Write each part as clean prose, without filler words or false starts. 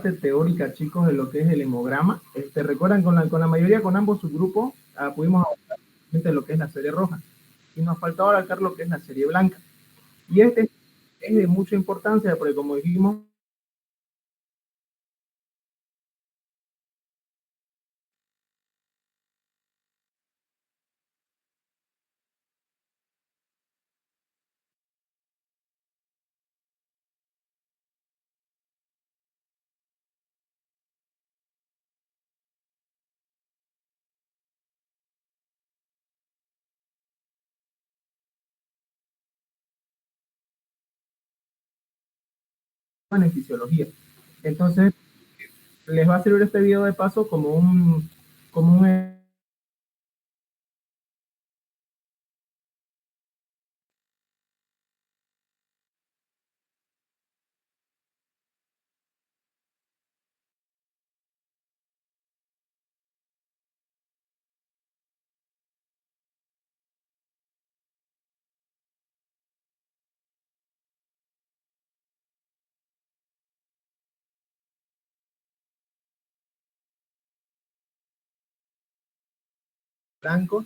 parte teórica, chicos, de lo que es el hemograma. Recuerdan, con la mayoría, con ambos subgrupos, pudimos abarcar de lo que es la serie roja. Y nos faltaba abarcar lo que es la serie blanca. Y este es de mucha importancia, porque como dijimos, en fisiología. Entonces, les va a servir este video de paso como un blanco,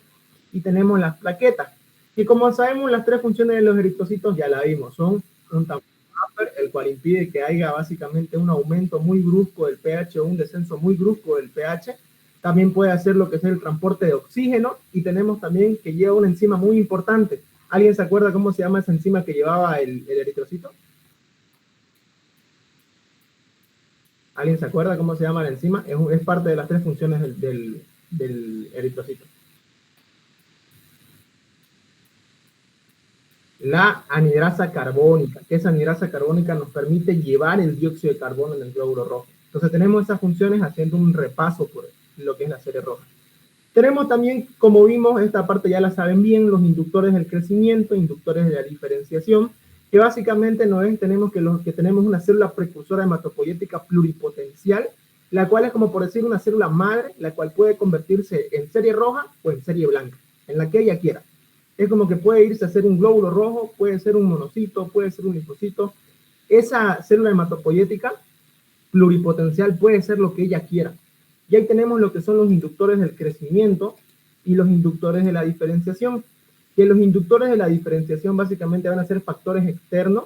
y tenemos las plaquetas. Y como sabemos, las tres funciones de los eritrocitos ya la vimos. Son un tamaño upper, el cual impide que haya básicamente un aumento muy brusco del pH o un descenso muy brusco del pH. También puede hacer lo que es el transporte de oxígeno, y tenemos también que lleva una enzima muy importante. ¿Alguien se acuerda cómo se llama esa enzima que llevaba el eritrocito? ¿Alguien se acuerda cómo se llama la enzima? Es parte de las tres funciones del eritrocito. La anhidrasa carbónica, que esa anhidrasa carbónica nos permite llevar el dióxido de carbono en el glóbulo rojo. Entonces tenemos esas funciones haciendo un repaso por lo que es la serie roja. Tenemos también, como vimos, esta parte ya la saben bien, los inductores del crecimiento, inductores de la diferenciación, que básicamente tenemos que tenemos una célula precursora hematopoyética pluripotencial, la cual es como por decir una célula madre, la cual puede convertirse en serie roja o en serie blanca, en la que ella quiera. Es como que puede irse a ser un glóbulo rojo, puede ser un monocito, puede ser un linfocito. Esa célula hematopoyética pluripotencial puede ser lo que ella quiera. Y ahí tenemos lo que son los inductores del crecimiento y los inductores de la diferenciación. Que los inductores de la diferenciación básicamente van a ser factores externos,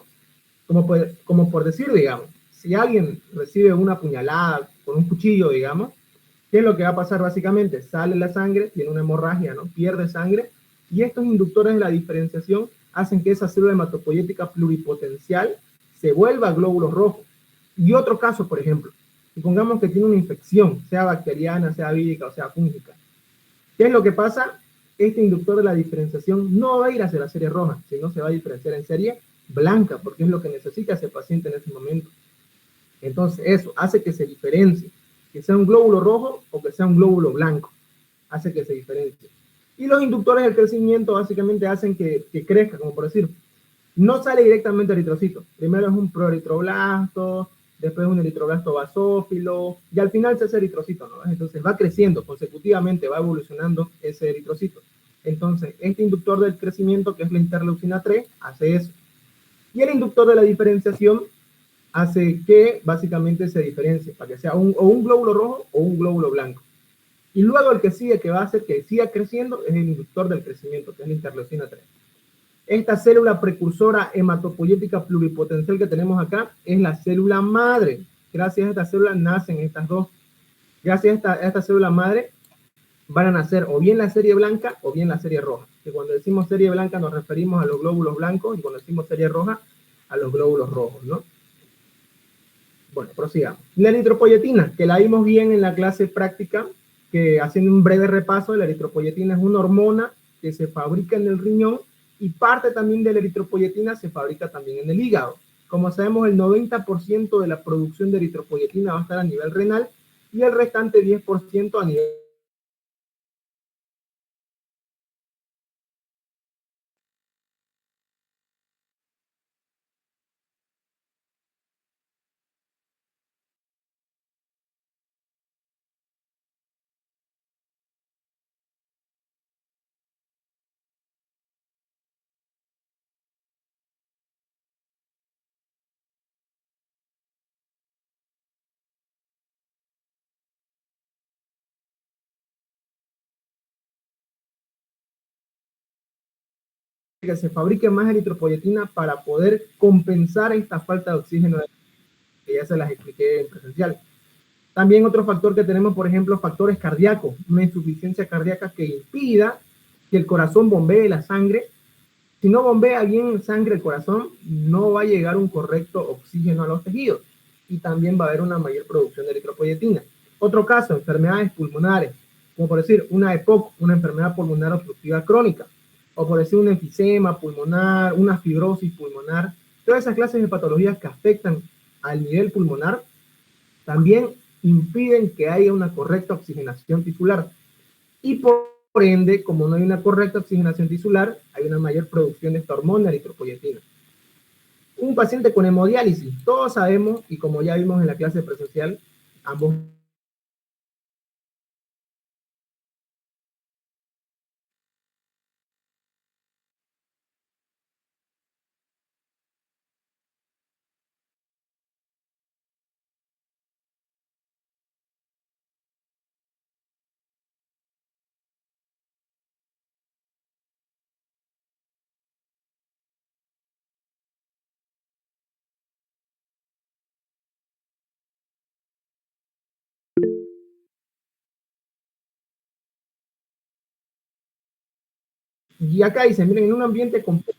como por decir, digamos, si alguien recibe una puñalada con un cuchillo, digamos, ¿qué es lo que va a pasar básicamente? Sale la sangre, tiene una hemorragia, ¿no? Pierde sangre, y estos inductores de la diferenciación hacen que esa célula hematopoyética pluripotencial se vuelva glóbulo rojo. Y otro caso, por ejemplo, supongamos que tiene una infección, sea bacteriana, sea vírica o sea fúngica. ¿Qué es lo que pasa? Este inductor de la diferenciación no va a ir hacia la serie roja, sino se va a diferenciar en serie blanca, porque es lo que necesita ese paciente en ese momento. Entonces, eso hace que se diferencie, que sea un glóbulo rojo o que sea un glóbulo blanco, hace que se diferencie. Y los inductores del crecimiento básicamente hacen que crezca, como por decir, no sale directamente eritrocito. Primero es un proeritroblasto, después un eritroblasto basófilo, y al final se hace eritrocito, ¿no? Entonces va creciendo consecutivamente, va evolucionando ese eritrocito. Entonces, este inductor del crecimiento, que es la interleucina 3, hace eso. Y el inductor de la diferenciación hace que básicamente se diferencie, para que sea o un glóbulo rojo o un glóbulo blanco. Y luego el que sigue, que va a hacer que siga creciendo, es el inductor del crecimiento, que es la interleucina 3. Esta célula precursora hematopoyética pluripotencial que tenemos acá es la célula madre. Gracias a esta célula nacen estas dos. Gracias a esta célula madre van a nacer o bien la serie blanca o bien la serie roja. Que cuando decimos serie blanca nos referimos a los glóbulos blancos, y cuando decimos serie roja a los glóbulos rojos, ¿no? Bueno, prosigamos. La eritropoyetina, que la vimos bien en la clase práctica, que haciendo un breve repaso, la eritropoyetina es una hormona que se fabrica en el riñón, y parte también de la eritropoyetina se fabrica también en el hígado. Como sabemos, el 90% de la producción de eritropoyetina va a estar a nivel renal, y el restante 10% a nivel que se fabrique más eritropoyetina para poder compensar esta falta de oxígeno que ya se las expliqué en presencial. También otro factor que tenemos, por ejemplo, factores cardíacos, una insuficiencia cardíaca que impida que el corazón bombee la sangre. Si no bombea bien sangre el corazón, no va a llegar un correcto oxígeno a los tejidos y también va a haber una mayor producción de eritropoyetina. Otro caso, enfermedades pulmonares, como por decir una EPOC, una enfermedad pulmonar obstructiva crónica, o por decir un enfisema pulmonar, una fibrosis pulmonar. Todas esas clases de patologías que afectan al nivel pulmonar también impiden que haya una correcta oxigenación tisular. Y por ende, como no hay una correcta oxigenación tisular, hay una mayor producción de esta hormona eritropoyetina. Un paciente con hemodiálisis, todos sabemos, y como ya vimos en la clase presencial, ambos y acá dicen, miren, en un ambiente completo,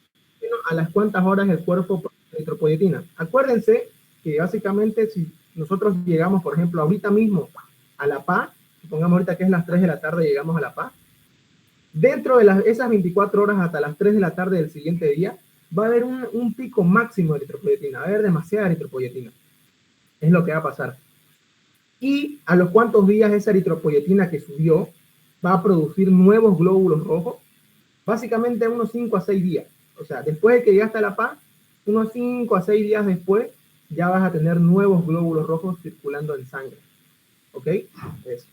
a las cuantas horas el cuerpo produce eritropoyetina. Acuérdense que básicamente si nosotros llegamos, por ejemplo, ahorita mismo a La Paz, supongamos ahorita que es las 3 de la tarde, llegamos a La Paz, dentro de esas 24 horas hasta las 3 de la tarde del siguiente día, va a haber un pico máximo de eritropoyetina, va a haber demasiada eritropoyetina. Es lo que va a pasar. Y a los cuantos días esa eritropoyetina que subió va a producir nuevos glóbulos rojos, básicamente unos 5 a 6 días. O sea, después de que llegaste a La Paz, unos 5 a 6 días después, ya vas a tener nuevos glóbulos rojos circulando en sangre. ¿Ok? Eso.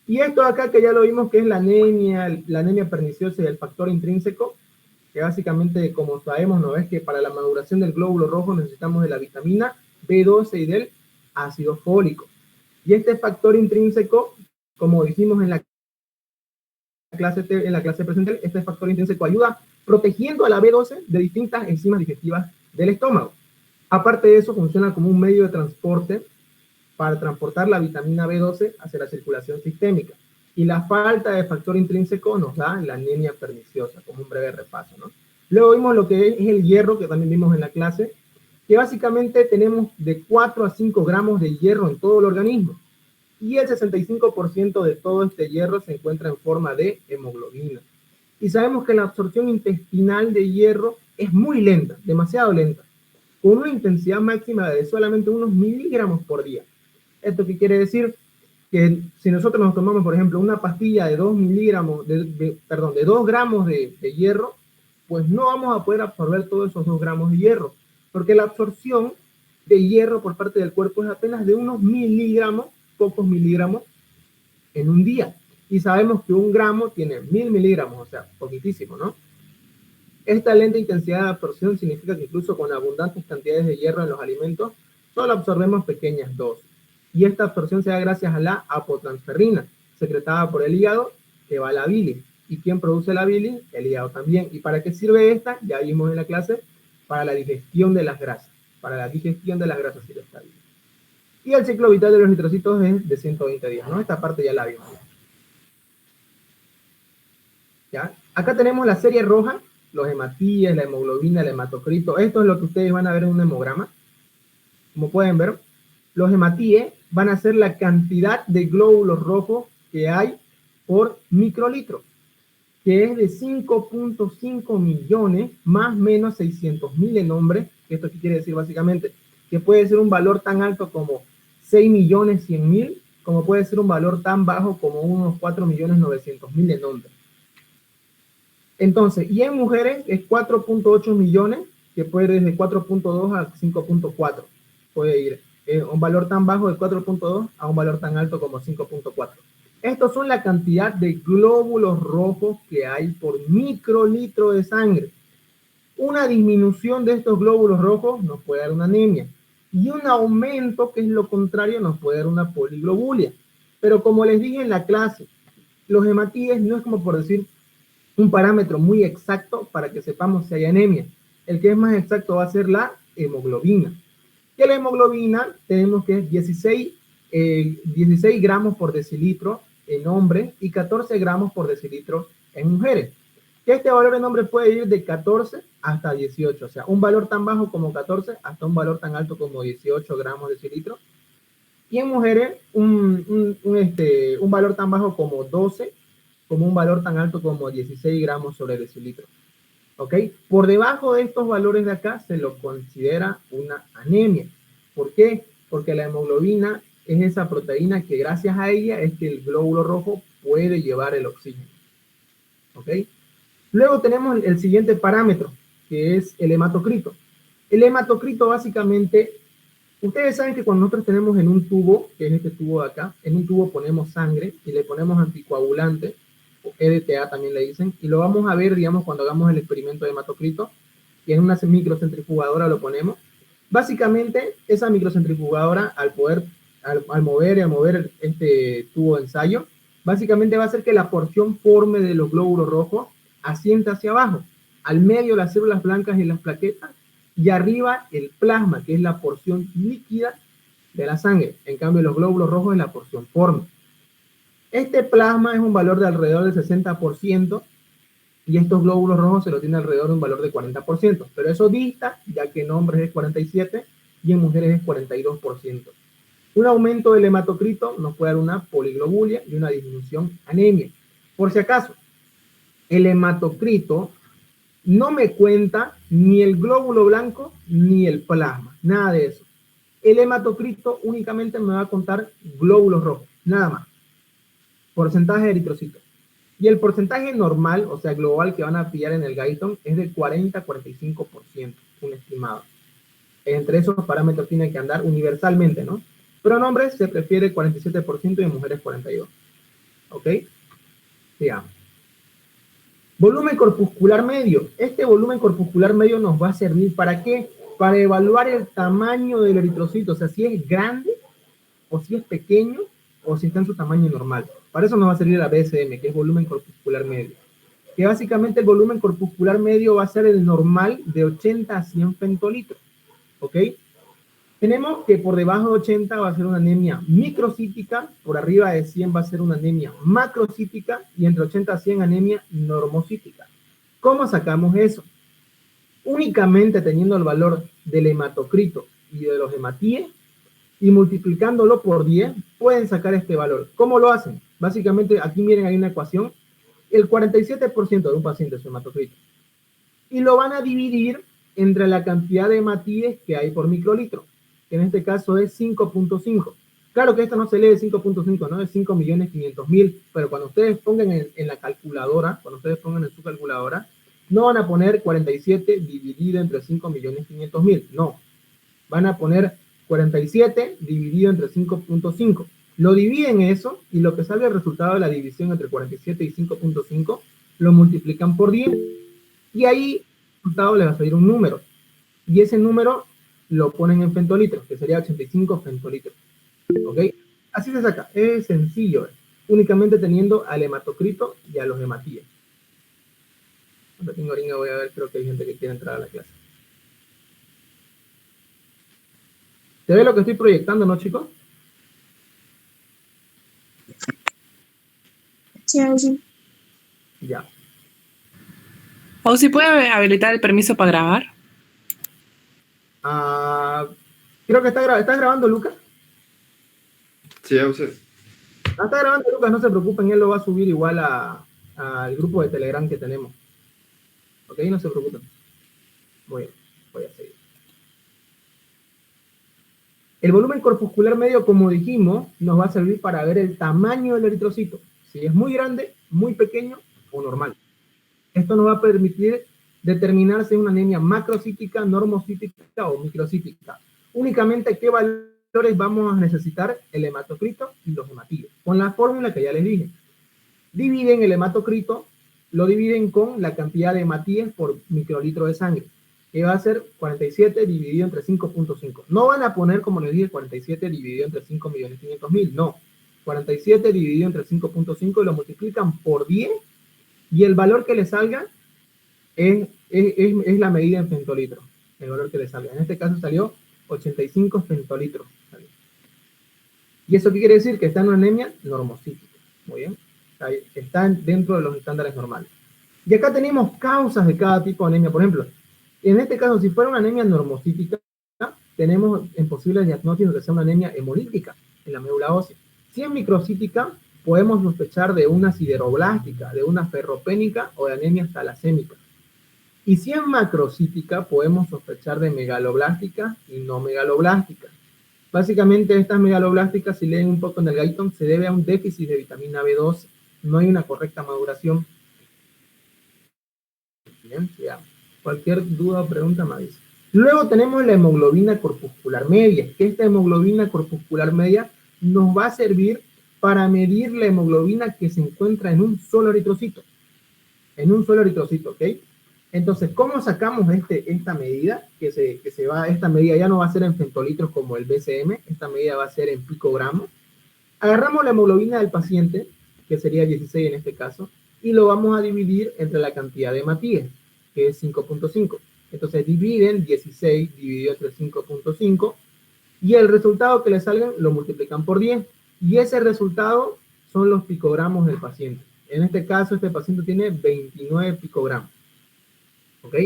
Y esto acá que ya lo vimos que es la anemia perniciosa y el factor intrínseco, que básicamente, como sabemos, ¿no? Es que para la maduración del glóbulo rojo necesitamos de la vitamina B12 y del ácido fólico. Y este factor intrínseco, como dijimos en la clase presente, este factor intrínseco ayuda protegiendo a la B12 de distintas enzimas digestivas del estómago. Aparte de eso, funciona como un medio de transporte para transportar la vitamina B12 hacia la circulación sistémica. Y la falta de factor intrínseco nos da la anemia perniciosa, como un breve repaso, ¿no? Luego vimos lo que es el hierro, que también vimos en la clase, que básicamente tenemos de 4 a 5 gramos de hierro en todo el organismo. Y el 65% de todo este hierro se encuentra en forma de hemoglobina. Y sabemos que la absorción intestinal de hierro es muy lenta, demasiado lenta, con una intensidad máxima de solamente unos miligramos por día. ¿Esto qué quiere decir? Que si nosotros nos tomamos, por ejemplo, una pastilla de 2 miligramos, de 2 gramos de hierro, pues no vamos a poder absorber todos esos 2 gramos de hierro, porque la absorción de hierro por parte del cuerpo es apenas de unos miligramos, pocos miligramos en un día. Y sabemos que 1 gramo tiene 1000 miligramos, o sea, poquitísimo, ¿no? Esta lenta intensidad de absorción significa que incluso con abundantes cantidades de hierro en los alimentos, solo absorbemos pequeñas dosis. Y esta absorción se da gracias a la apotransferrina, secretada por el hígado, que va a la bilis. ¿Y quién produce la bilis? El hígado también. ¿Y para qué sirve esta? Ya vimos en la clase, para la digestión de las grasas. Para la digestión de las grasas sirve esta bilis. Y el ciclo vital de los eritrocitos es de 120 días, ¿no? Esta parte ya la vimos. ¿Ya? Acá tenemos la serie roja, los hematíes, la hemoglobina, el hematocrito. Esto es lo que ustedes van a ver en un hemograma. Como pueden ver, los hematíes van a ser la cantidad de glóbulos rojos que hay por microlitro, que es de 5.5 millones más menos 600.000 en hombre. ¿Esto qué quiere decir básicamente? Que puede ser un valor tan alto como 6.100.000, como puede ser un valor tan bajo como unos 4.900.000 en hombre. Entonces, y en mujeres es 4.8 millones, que puede ir desde 4.2 a 5.4. Puede ir un valor tan bajo de 4.2 a un valor tan alto como 5.4. Estos son la cantidad de glóbulos rojos que hay por microlitro de sangre. Una disminución de estos glóbulos rojos nos puede dar una anemia. Y un aumento, que es lo contrario, nos puede dar una poliglobulia. Pero como les dije en la clase, los hematíes no es como por decir, un parámetro muy exacto para que sepamos si hay anemia. El que es más exacto va a ser la hemoglobina. Que la hemoglobina tenemos que es 16 gramos por decilitro en hombres y 14 gramos por decilitro en mujeres. Que este valor en hombres puede ir de 14 hasta 18, o sea, un valor tan bajo como 14 hasta un valor tan alto como 18 gramos de decilitro. Y en mujeres un valor tan bajo como 12, como un valor tan alto como 16 gramos sobre decilitro. ¿Ok? Por debajo de estos valores de acá se lo considera una anemia. ¿Por qué? Porque la hemoglobina es esa proteína que gracias a ella es que el glóbulo rojo puede llevar el oxígeno. ¿Ok? Luego tenemos el siguiente parámetro, que es el hematocrito. El hematocrito básicamente, ustedes saben que cuando nosotros tenemos en un tubo, que es este tubo de acá, en un tubo ponemos sangre y le ponemos anticoagulante, o EDTA también le dicen, y lo vamos a ver, digamos, cuando hagamos el experimento de hematocrito, y en una microcentrifugadora lo ponemos. Básicamente, esa microcentrifugadora, al mover este tubo de ensayo, básicamente va a hacer que la porción forme de los glóbulos rojos asiente hacia abajo, al medio las células blancas y las plaquetas, y arriba el plasma, que es la porción líquida de la sangre. En cambio, los glóbulos rojos es la porción forme. Este plasma es un valor de alrededor del 60%, y estos glóbulos rojos se lo tiene alrededor de un valor de 40%, pero eso dista, ya que en hombres es 47% y en mujeres es 42%. Un aumento del hematocrito nos puede dar una poliglobulia y una disminución anemia. Por si acaso, el hematocrito no me cuenta ni el glóbulo blanco ni el plasma, nada de eso. El hematocrito únicamente me va a contar glóbulos rojos, nada más. Porcentaje de eritrocitos. Y el porcentaje normal, o sea, global que van a pillar en el Guyton es de 40-45%, un estimado. Entre esos parámetros tiene que andar universalmente, ¿no? Pero en hombres se prefiere 47% y en mujeres 42%. ¿Ok? Sigamos. Volumen corpuscular medio. Este volumen corpuscular medio nos va a servir ¿para qué? Para evaluar el tamaño del eritrocito, o sea, si es grande o si es pequeño o si está en su tamaño normal. Para eso nos va a servir la BSM, que es volumen corpuscular medio. Que básicamente el volumen corpuscular medio va a ser el normal de 80 a 100 femtolitros. ¿Ok? Tenemos que por debajo de 80 va a ser una anemia microcítica, por arriba de 100 va a ser una anemia macrocítica y entre 80 a 100 anemia normocítica. ¿Cómo sacamos eso? Únicamente teniendo el valor del hematocrito y de los hematíes y multiplicándolo por 10 pueden sacar este valor. ¿Cómo lo hacen? Básicamente aquí miren hay una ecuación, el 47% de un paciente es su hematocrito y lo van a dividir entre la cantidad de hematíes que hay por microlitro, que en este caso es 5.5. Claro que esto no se lee de 5.5, ¿no? Es 5.500.000, pero cuando ustedes pongan en la calculadora, cuando ustedes pongan en su calculadora, no van a poner 47 dividido entre 5.500.000, no. Van a poner 47 dividido entre 5.5. Lo dividen eso y lo que sale el resultado de la división entre 47 y 5.5 lo multiplican por 10 y ahí el resultado le va a salir un número y ese número lo ponen en femtolitros, que sería 85 femtolitros. ¿Ok? Así se saca, es sencillo, únicamente teniendo al hematocrito y a los hematíes. Cuando tengo oringa voy a ver, creo que hay gente que quiere entrar a la clase. ¿Se ve lo que estoy proyectando, no, chicos? Sí. Ya. ¿O si puede habilitar el permiso para grabar? Creo que ¿estás grabando, Lucas? Sí, a usted. Está grabando, Lucas, no se preocupen, él lo va a subir igual al grupo de Telegram que tenemos. Ok, no se preocupen. Muy bien, voy a seguir. El volumen corpuscular medio, como dijimos, nos va a servir para ver el tamaño del eritrocito. Si es muy grande, muy pequeño o normal. Esto nos va a permitir determinar si es una anemia macrocítica, normocítica o microcítica. Únicamente qué valores vamos a necesitar: el hematocrito y los hematíes. Con la fórmula que ya les dije. Dividen el hematocrito, lo dividen con la cantidad de hematíes por microlitro de sangre, que va a ser 47 dividido entre 5.5. No van a poner, como les dije, 47 dividido entre 5.500.000, no. 47 dividido entre 5.5 y lo multiplican por 10 Y el valor que le salga es la medida en femtolitros, el valor que le salga. En este caso salió 85 femtolitros. ¿Y eso qué quiere decir? Que está en una anemia normocítica. Muy bien. Está dentro de los estándares normales. Y acá tenemos causas de cada tipo de anemia. Por ejemplo, en este caso, si fuera una anemia normocítica, tenemos en posibles diagnósticos que sea una anemia hemolítica en la médula ósea. Si es microcítica, podemos sospechar de una sideroblástica, de una ferropénica o de anemia talasémica. Y si es macrocítica, podemos sospechar de megaloblástica y no megaloblástica. Básicamente, estas megaloblásticas, si leen un poco en el Guyton, se debe a un déficit de vitamina B12. No hay una correcta maduración. Bien, ya. Cualquier duda o pregunta me avisa. Luego tenemos la hemoglobina corpuscular media, que esta hemoglobina corpuscular media nos va a servir para medir la hemoglobina que se encuentra en un solo eritrocito. En un solo eritrocito, ¿ok? Entonces, ¿cómo sacamos esta medida? Esta medida ya no va a ser en femtolitros como el BCM, esta medida va a ser en picogramos. Agarramos la hemoglobina del paciente, que sería 16 en este caso, y lo vamos a dividir entre la cantidad de hematíes, que es 5.5. Entonces dividen 16 dividido entre 5.5, y el resultado que le salgan lo multiplican por 10, y ese resultado son los picogramos del paciente. En este caso, este paciente tiene 29 picogramos. ¿Ok?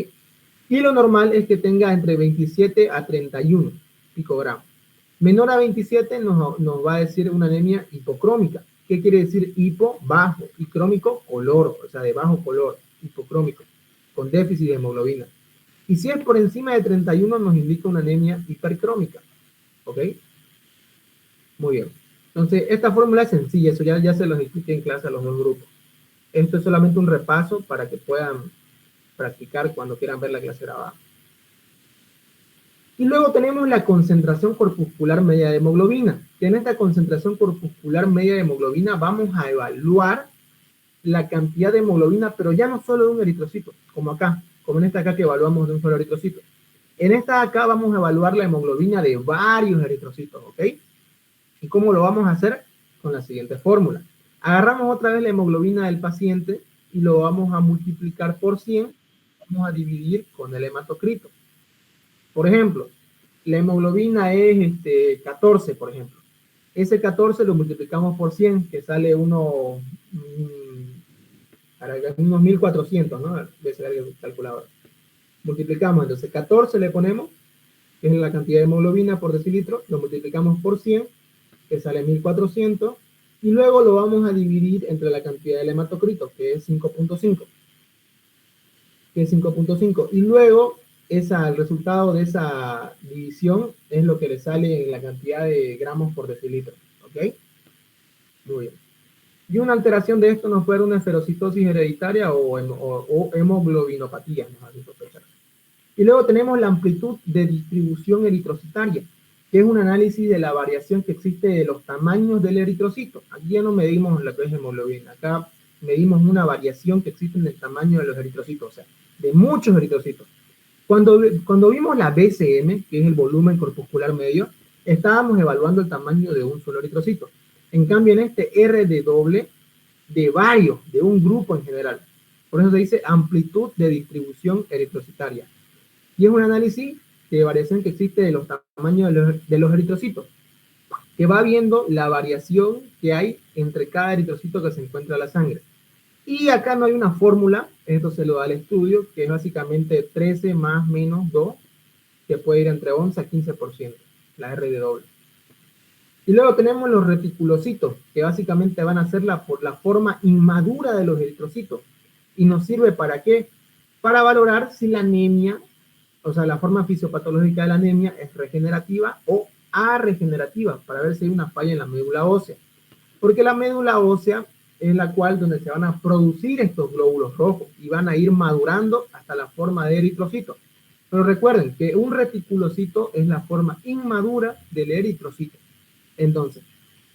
Y lo normal es que tenga entre 27 a 31 picogramos. Menor a 27 nos va a decir una anemia hipocrómica. ¿Qué quiere decir hipo? Bajo, y crómico, color, o sea, de bajo color, hipocrómico, con déficit de hemoglobina. Y si es por encima de 31 nos indica una anemia hipercrómica. ¿Ok? Muy bien. Entonces, esta fórmula es sencilla, eso ya se los expliqué en clase a los dos grupos. Esto es solamente un repaso para que puedan practicar cuando quieran ver la clase grabada. Y luego tenemos la concentración corpuscular media de hemoglobina, que en esta concentración corpuscular media de hemoglobina vamos a evaluar la cantidad de hemoglobina, pero ya no solo de un eritrocito, como acá, como en esta acá que evaluamos de un solo eritrocito. En esta acá vamos a evaluar la hemoglobina de varios eritrocitos, ¿ok? ¿Y cómo lo vamos a hacer? Con la siguiente fórmula. Agarramos otra vez la hemoglobina del paciente y lo vamos a multiplicar por 100, vamos a dividir con el hematocrito. Por ejemplo, la hemoglobina es 14, por ejemplo. Ese 14 lo multiplicamos por 100, que sale unos 1400, ¿no? Debe ser el calculador. Multiplicamos, entonces 14 le ponemos, que es la cantidad de hemoglobina por decilitro, lo multiplicamos por 100, que sale 1400, y luego lo vamos a dividir entre la cantidad del hematocrito, que es 5.5. Y luego el resultado de esa división es lo que le sale en la cantidad de gramos por decilitro. ¿Ok? Muy bien. Y una alteración de esto nos puede dar una esferocitosis hereditaria o hemoglobinopatía, nos hace sospechar. Y luego tenemos la amplitud de distribución eritrocitaria, que es un análisis de la variación que existe de los tamaños del eritrocito. Aquí ya no medimos la que es hemoglobina, acá medimos una variación que existe en el tamaño de los eritrocitos, o sea, de muchos eritrocitos. Cuando vimos la BCM, que es el volumen corpuscular medio, estábamos evaluando el tamaño de un solo eritrocito. En cambio, en este RD de varios, de un grupo en general. Por eso se dice amplitud de distribución eritrocitaria. Y es un análisis de variación que existe de los tamaños de los eritrocitos, que va viendo la variación que hay entre cada eritrocito que se encuentra en la sangre. Y acá no hay una fórmula, esto se lo da el estudio, que es básicamente 13 más menos 2, que puede ir entre 11 a 15%, la RD. Y luego tenemos los reticulocitos, que básicamente van a ser la forma inmadura de los eritrocitos. ¿Y nos sirve para qué? Para valorar si la anemia, o sea, la forma fisiopatológica de la anemia es regenerativa o arregenerativa, para ver si hay una falla en la médula ósea. Porque la médula ósea es la cual donde se van a producir estos glóbulos rojos y van a ir madurando hasta la forma de eritrocito. Pero recuerden que un reticulocito es la forma inmadura del eritrocito. Entonces,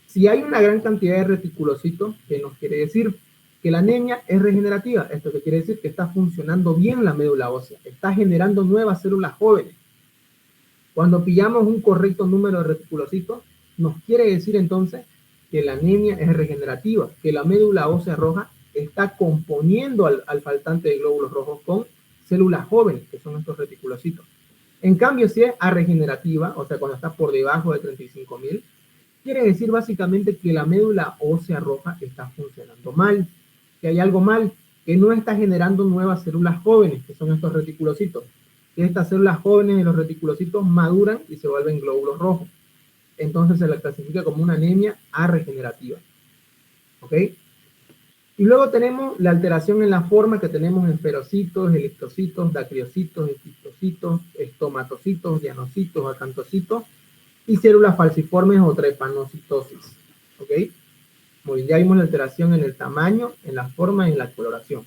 si hay una gran cantidad de reticulocitos, ¿qué nos quiere decir? Que la anemia es regenerativa. Esto que quiere decir que está funcionando bien la médula ósea, está generando nuevas células jóvenes. Cuando pillamos un correcto número de reticulocitos, nos quiere decir entonces que la anemia es regenerativa, que la médula ósea roja está componiendo al faltante de glóbulos rojos con células jóvenes, que son estos reticulocitos. En cambio, si es arregenerativa, o sea, cuando está por debajo de 35.000, quiere decir básicamente que la médula ósea roja está funcionando mal, que hay algo mal, que no está generando nuevas células jóvenes, que son estos reticulocitos. Que estas células jóvenes de los reticulocitos maduran y se vuelven glóbulos rojos. Entonces se la clasifica como una anemia arregenerativa. ¿Ok? Y luego tenemos la alteración en la forma que tenemos en esferocitos, electrocitos, dacriocitos, histocitos, estomatocitos, llanocitos, acantocitos y células falciformes o trepanocitosis. ¿Ok? Muy bien, ya vimos la alteración en el tamaño, en la forma y en la coloración.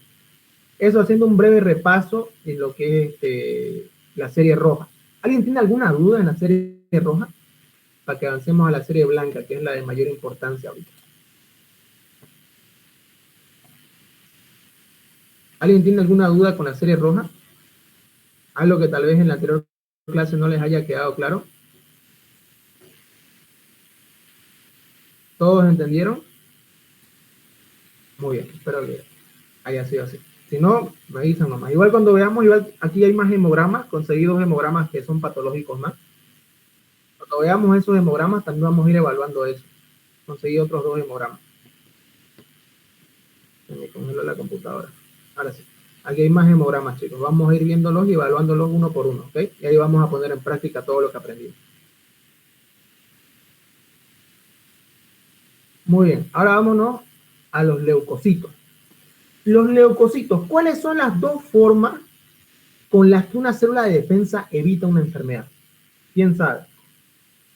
Eso haciendo un breve repaso en lo que es la serie roja. ¿Alguien tiene alguna duda en la serie roja? Para que avancemos a la serie blanca, que es la de mayor importancia ahorita. ¿Alguien tiene alguna duda con la serie roja? Algo que tal vez en la anterior clase no les haya quedado claro. ¿Todos entendieron? Muy bien, espero que haya sido así. Si no, me avisan nomás. Igual cuando veamos, igual aquí hay más hemogramas, conseguí 2 hemogramas que son patológicos más. Cuando veamos esos hemogramas, también vamos a ir evaluando eso. Conseguí otros 2 hemogramas. Se me congeló la computadora. Ahora sí. Aquí hay más hemogramas, chicos. Vamos a ir viéndolos y evaluándolos uno por uno, ¿ok? Y ahí vamos a poner en práctica todo lo que aprendimos. Muy bien. Ahora vámonos a los leucocitos. Los leucocitos, ¿cuáles son las 2 formas con las que una célula de defensa evita una enfermedad? ¿Quién sabe?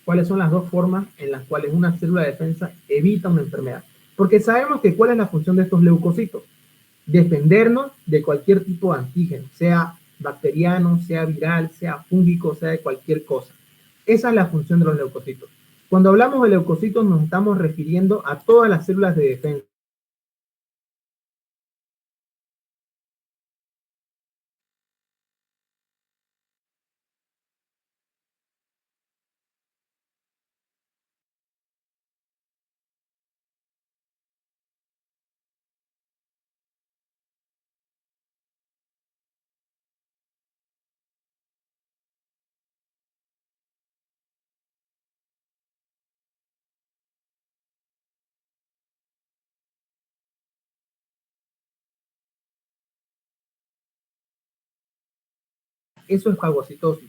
¿Cuáles son las 2 formas en las cuales una célula de defensa evita una enfermedad? Porque sabemos que ¿cuál es la función de estos leucocitos? Defendernos de cualquier tipo de antígeno, sea bacteriano, sea viral, sea fúngico, sea de cualquier cosa. Esa es la función de los leucocitos. Cuando hablamos de leucocitos nos estamos refiriendo a todas las células de defensa. Eso es fagocitosis.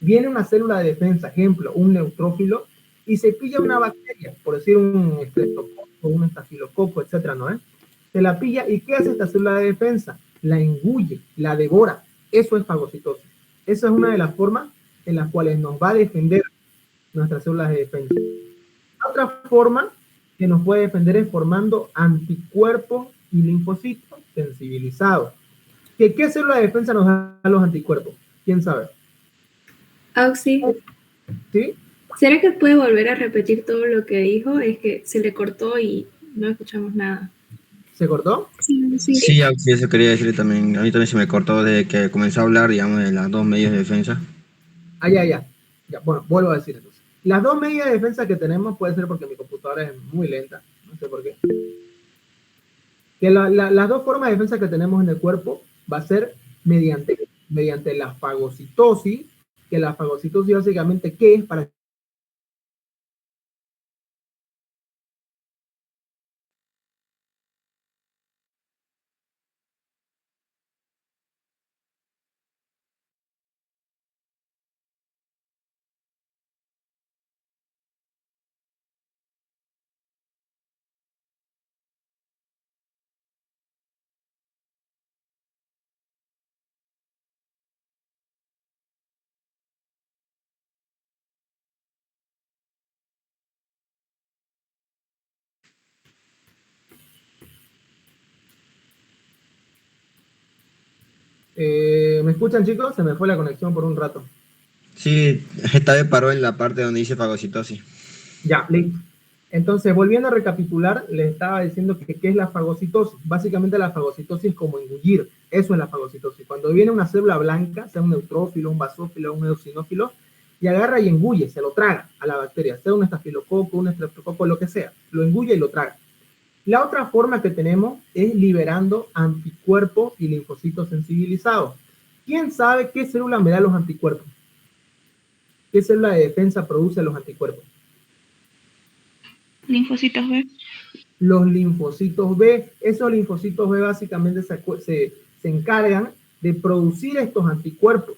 Viene una célula de defensa, ejemplo, un neutrófilo, y se pilla una bacteria, por decir un estreptococo, un estafilococo, etcétera, ¿no es? Se la pilla, ¿y qué hace esta célula de defensa? La engulle, la devora. Eso es fagocitosis. Esa es una de las formas en las cuales nos va a defender nuestras células de defensa. Otra forma que nos puede defender es formando anticuerpos y linfocitos sensibilizados. ¿Qué célula de defensa nos da los anticuerpos? ¿Quién sabe? Auxi, ¿Sí? ¿será que puede volver a repetir todo lo que dijo? Es que se le cortó y no escuchamos nada. ¿Se cortó? Sí, sí. Sí, eso quería decirle también. A mí también se me cortó desde que comenzó a hablar, digamos, de las 2 medidas de defensa. Ya. Bueno, vuelvo a decir entonces. Las 2 medidas de defensa que tenemos puede ser porque mi computadora es muy lenta, no sé por qué. Que las 2 formas de defensa que tenemos en el cuerpo va a ser mediante la fagocitosis, que la fagocitosis básicamente, ¿qué es? Para ¿me escuchan, chicos? Se me fue la conexión por un rato. Sí, esta vez paró en la parte donde dice fagocitosis. Ya, listo. Entonces, volviendo a recapitular, les estaba diciendo que ¿qué es la fagocitosis? Básicamente la fagocitosis es como engullir. Eso es la fagocitosis. Cuando viene una célula blanca, sea un neutrófilo, un basófilo, un eosinófilo, y agarra y engulle, se lo traga a la bacteria, sea un estafilococo, un estreptococo, lo que sea, lo engulle y lo traga. La otra forma que tenemos es liberando anticuerpos y linfocitos sensibilizados. ¿Quién sabe qué célula me da los anticuerpos? ¿Qué célula de defensa produce los anticuerpos? Linfocitos B. Los linfocitos B. Esos linfocitos B básicamente se encargan de producir estos anticuerpos.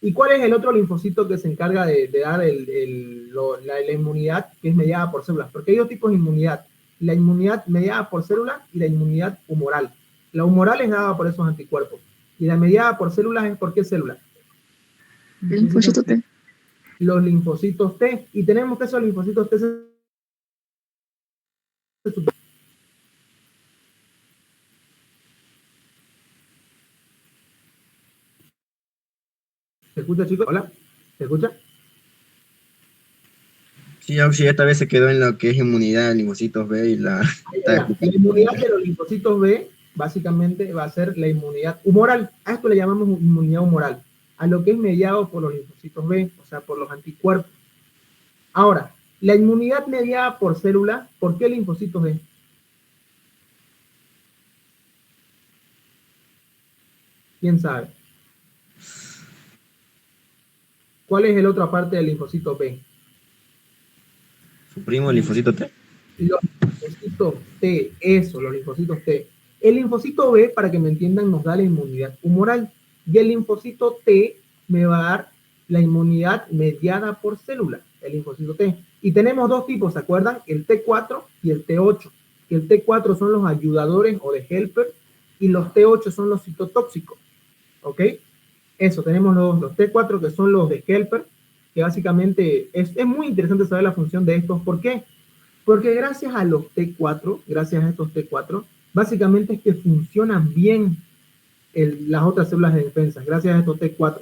¿Y cuál es el otro linfocito que se encarga de dar la inmunidad, que es mediada por células? Porque hay dos tipos de inmunidad. La inmunidad mediada por células y la inmunidad humoral. La humoral es dada por esos anticuerpos. Y la mediada por células es por qué células. Linfocito T. Los linfocitos T. Y tenemos que esos linfocitos T ¿Se escucha, chicos? ¿Hola? ¿Se escucha? Sí, Auxi, esta vez se quedó en lo que es inmunidad, linfocitos B y la... La inmunidad de los linfocitos B básicamente va a ser la inmunidad humoral. A esto le llamamos inmunidad humoral, a lo que es mediado por los linfocitos B, o sea, por los anticuerpos. Ahora, la inmunidad mediada por célula, ¿por qué linfocitos B? ¿Quién sabe? ¿Cuál es la otra parte del linfocito B? Su primo, el linfocito T. Los linfocitos T, eso, los linfocitos T. El linfocito B, para que me entiendan, nos da la inmunidad humoral. Y el linfocito T me va a dar la inmunidad mediada por célula, el linfocito T. Y tenemos dos tipos, ¿se acuerdan? El T4 y el T8. El T4 son los ayudadores o de helper y los T8 son los citotóxicos. ¿Ok? Eso, tenemos los T4 que son los de helper, que básicamente es muy interesante saber la función de estos. ¿Por qué? Porque gracias a los T4, gracias a estos T4, básicamente es que funcionan bien las otras células de defensa, gracias a estos T4.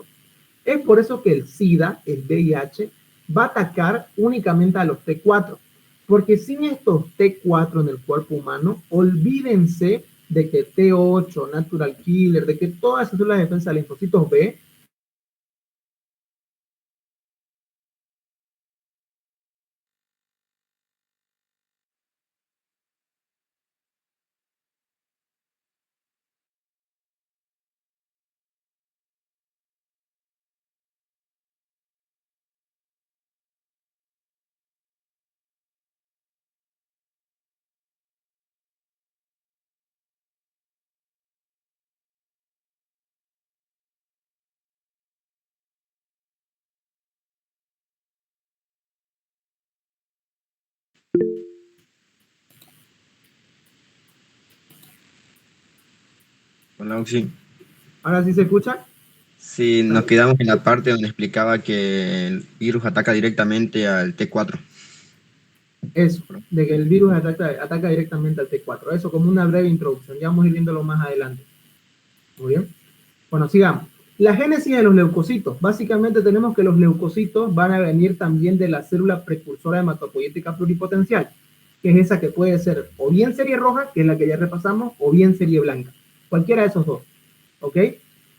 Es por eso que el SIDA, el VIH, va a atacar únicamente a los T4, porque sin estos T4 en el cuerpo humano, olvídense de que T8, Natural Killer, de que todas esas células de defensa de linfocitos B Hola, Auxi. ¿Ahora sí se escucha? Sí, nos quedamos en la parte donde explicaba que el virus ataca directamente al T4. Eso, de que el virus ataca directamente al T4. Eso como una breve introducción. Ya vamos a ir viéndolo más adelante. Muy bien. Bueno, sigamos. La génesis de los leucocitos. Básicamente tenemos que los leucocitos van a venir también de la célula precursora hematopoyética pluripotencial, que es esa que puede ser o bien serie roja, que es la que ya repasamos, o bien serie blanca. Cualquiera de esos dos. ¿Ok?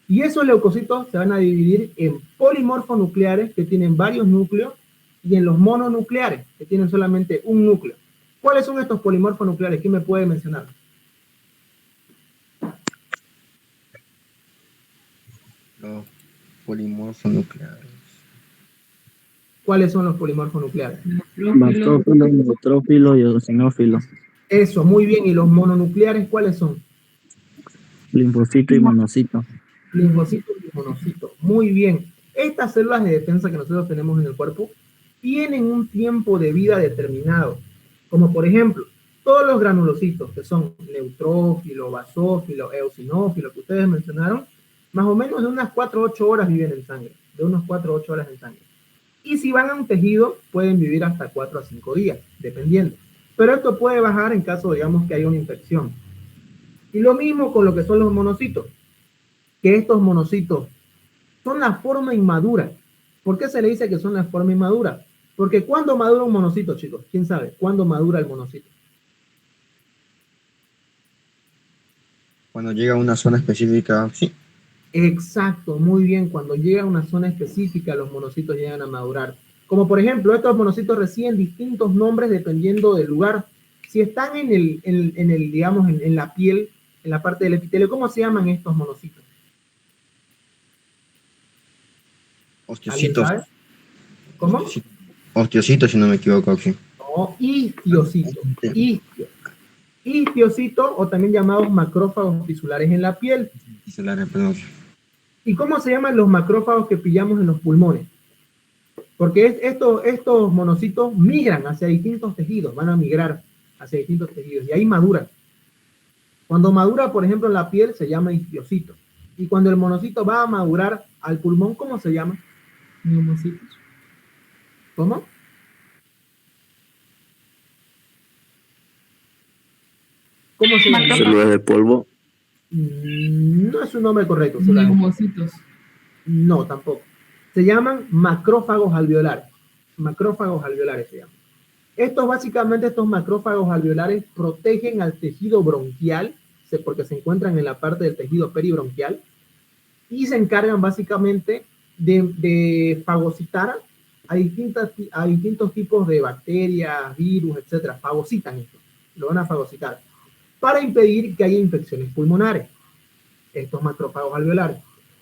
Y esos leucocitos se van a dividir en polimorfonucleares, que tienen varios núcleos, y en los mononucleares, que tienen solamente un núcleo. ¿Cuáles son estos polimorfonucleares? ¿Quién me puede mencionar? Los polimorfonucleares. ¿Cuáles son los polimorfonucleares? Basófilo, neutrófilo y eosinófilo. Eso, muy bien. ¿Y los mononucleares cuáles son? Linfocito y monocito. Linfocito y monocito. Muy bien. Estas células de defensa que nosotros tenemos en el cuerpo tienen un tiempo de vida determinado. Como por ejemplo, todos los granulocitos que son neutrófilo, basófilo, eosinófilo, que ustedes mencionaron, más o menos de unas 4 o 8 horas viven en sangre. De unos 4 o 8 horas en sangre. Y si van a un tejido, pueden vivir hasta 4 a 5 días, dependiendo. Pero esto puede bajar en caso, digamos, que haya una infección. Y lo mismo con lo que son los monocitos. Que estos monocitos son la forma inmadura. ¿Por qué se le dice que son la forma inmadura? Porque ¿cuándo madura un monocito, chicos? ¿Quién sabe? ¿Cuándo madura el monocito? Cuando llega a una zona específica, sí. Exacto, muy bien. Cuando llega a una zona específica, los monocitos llegan a madurar. Como por ejemplo, estos monocitos reciben distintos nombres dependiendo del lugar. si están digamos, en la piel, en la parte del epitelio, ¿cómo se llaman estos monocitos? ¿Alguien Osteocitos. sabe? ¿Cómo? Osteocitos, si no me equivoco, Oxy. No, histiocito. Histiocito, o también llamados macrófagos tisulares en la piel. Perdón. ¿Y cómo se llaman los macrófagos que pillamos en los pulmones? Porque estos monocitos migran hacia distintos tejidos, van a migrar hacia distintos tejidos, y ahí maduran. Cuando madura, por ejemplo, en la piel, se llama histiocito. Y cuando el monocito va a madurar al pulmón, ¿cómo se llama? Neumocitos. ¿Cómo? ¿Cómo se llama? Células de polvo. No es un nombre correcto. Neumocitos. No, tampoco. Se llaman macrófagos alveolares. Macrófagos alveolares se llaman. Estos macrófagos alveolares protegen al tejido bronquial, porque se encuentran en la parte del tejido peribronquial, y se encargan básicamente de fagocitar a distintos tipos de bacterias, virus, etcétera. Fagocitan esto, lo van a fagocitar, para impedir que haya infecciones pulmonares, estos macrófagos alveolares.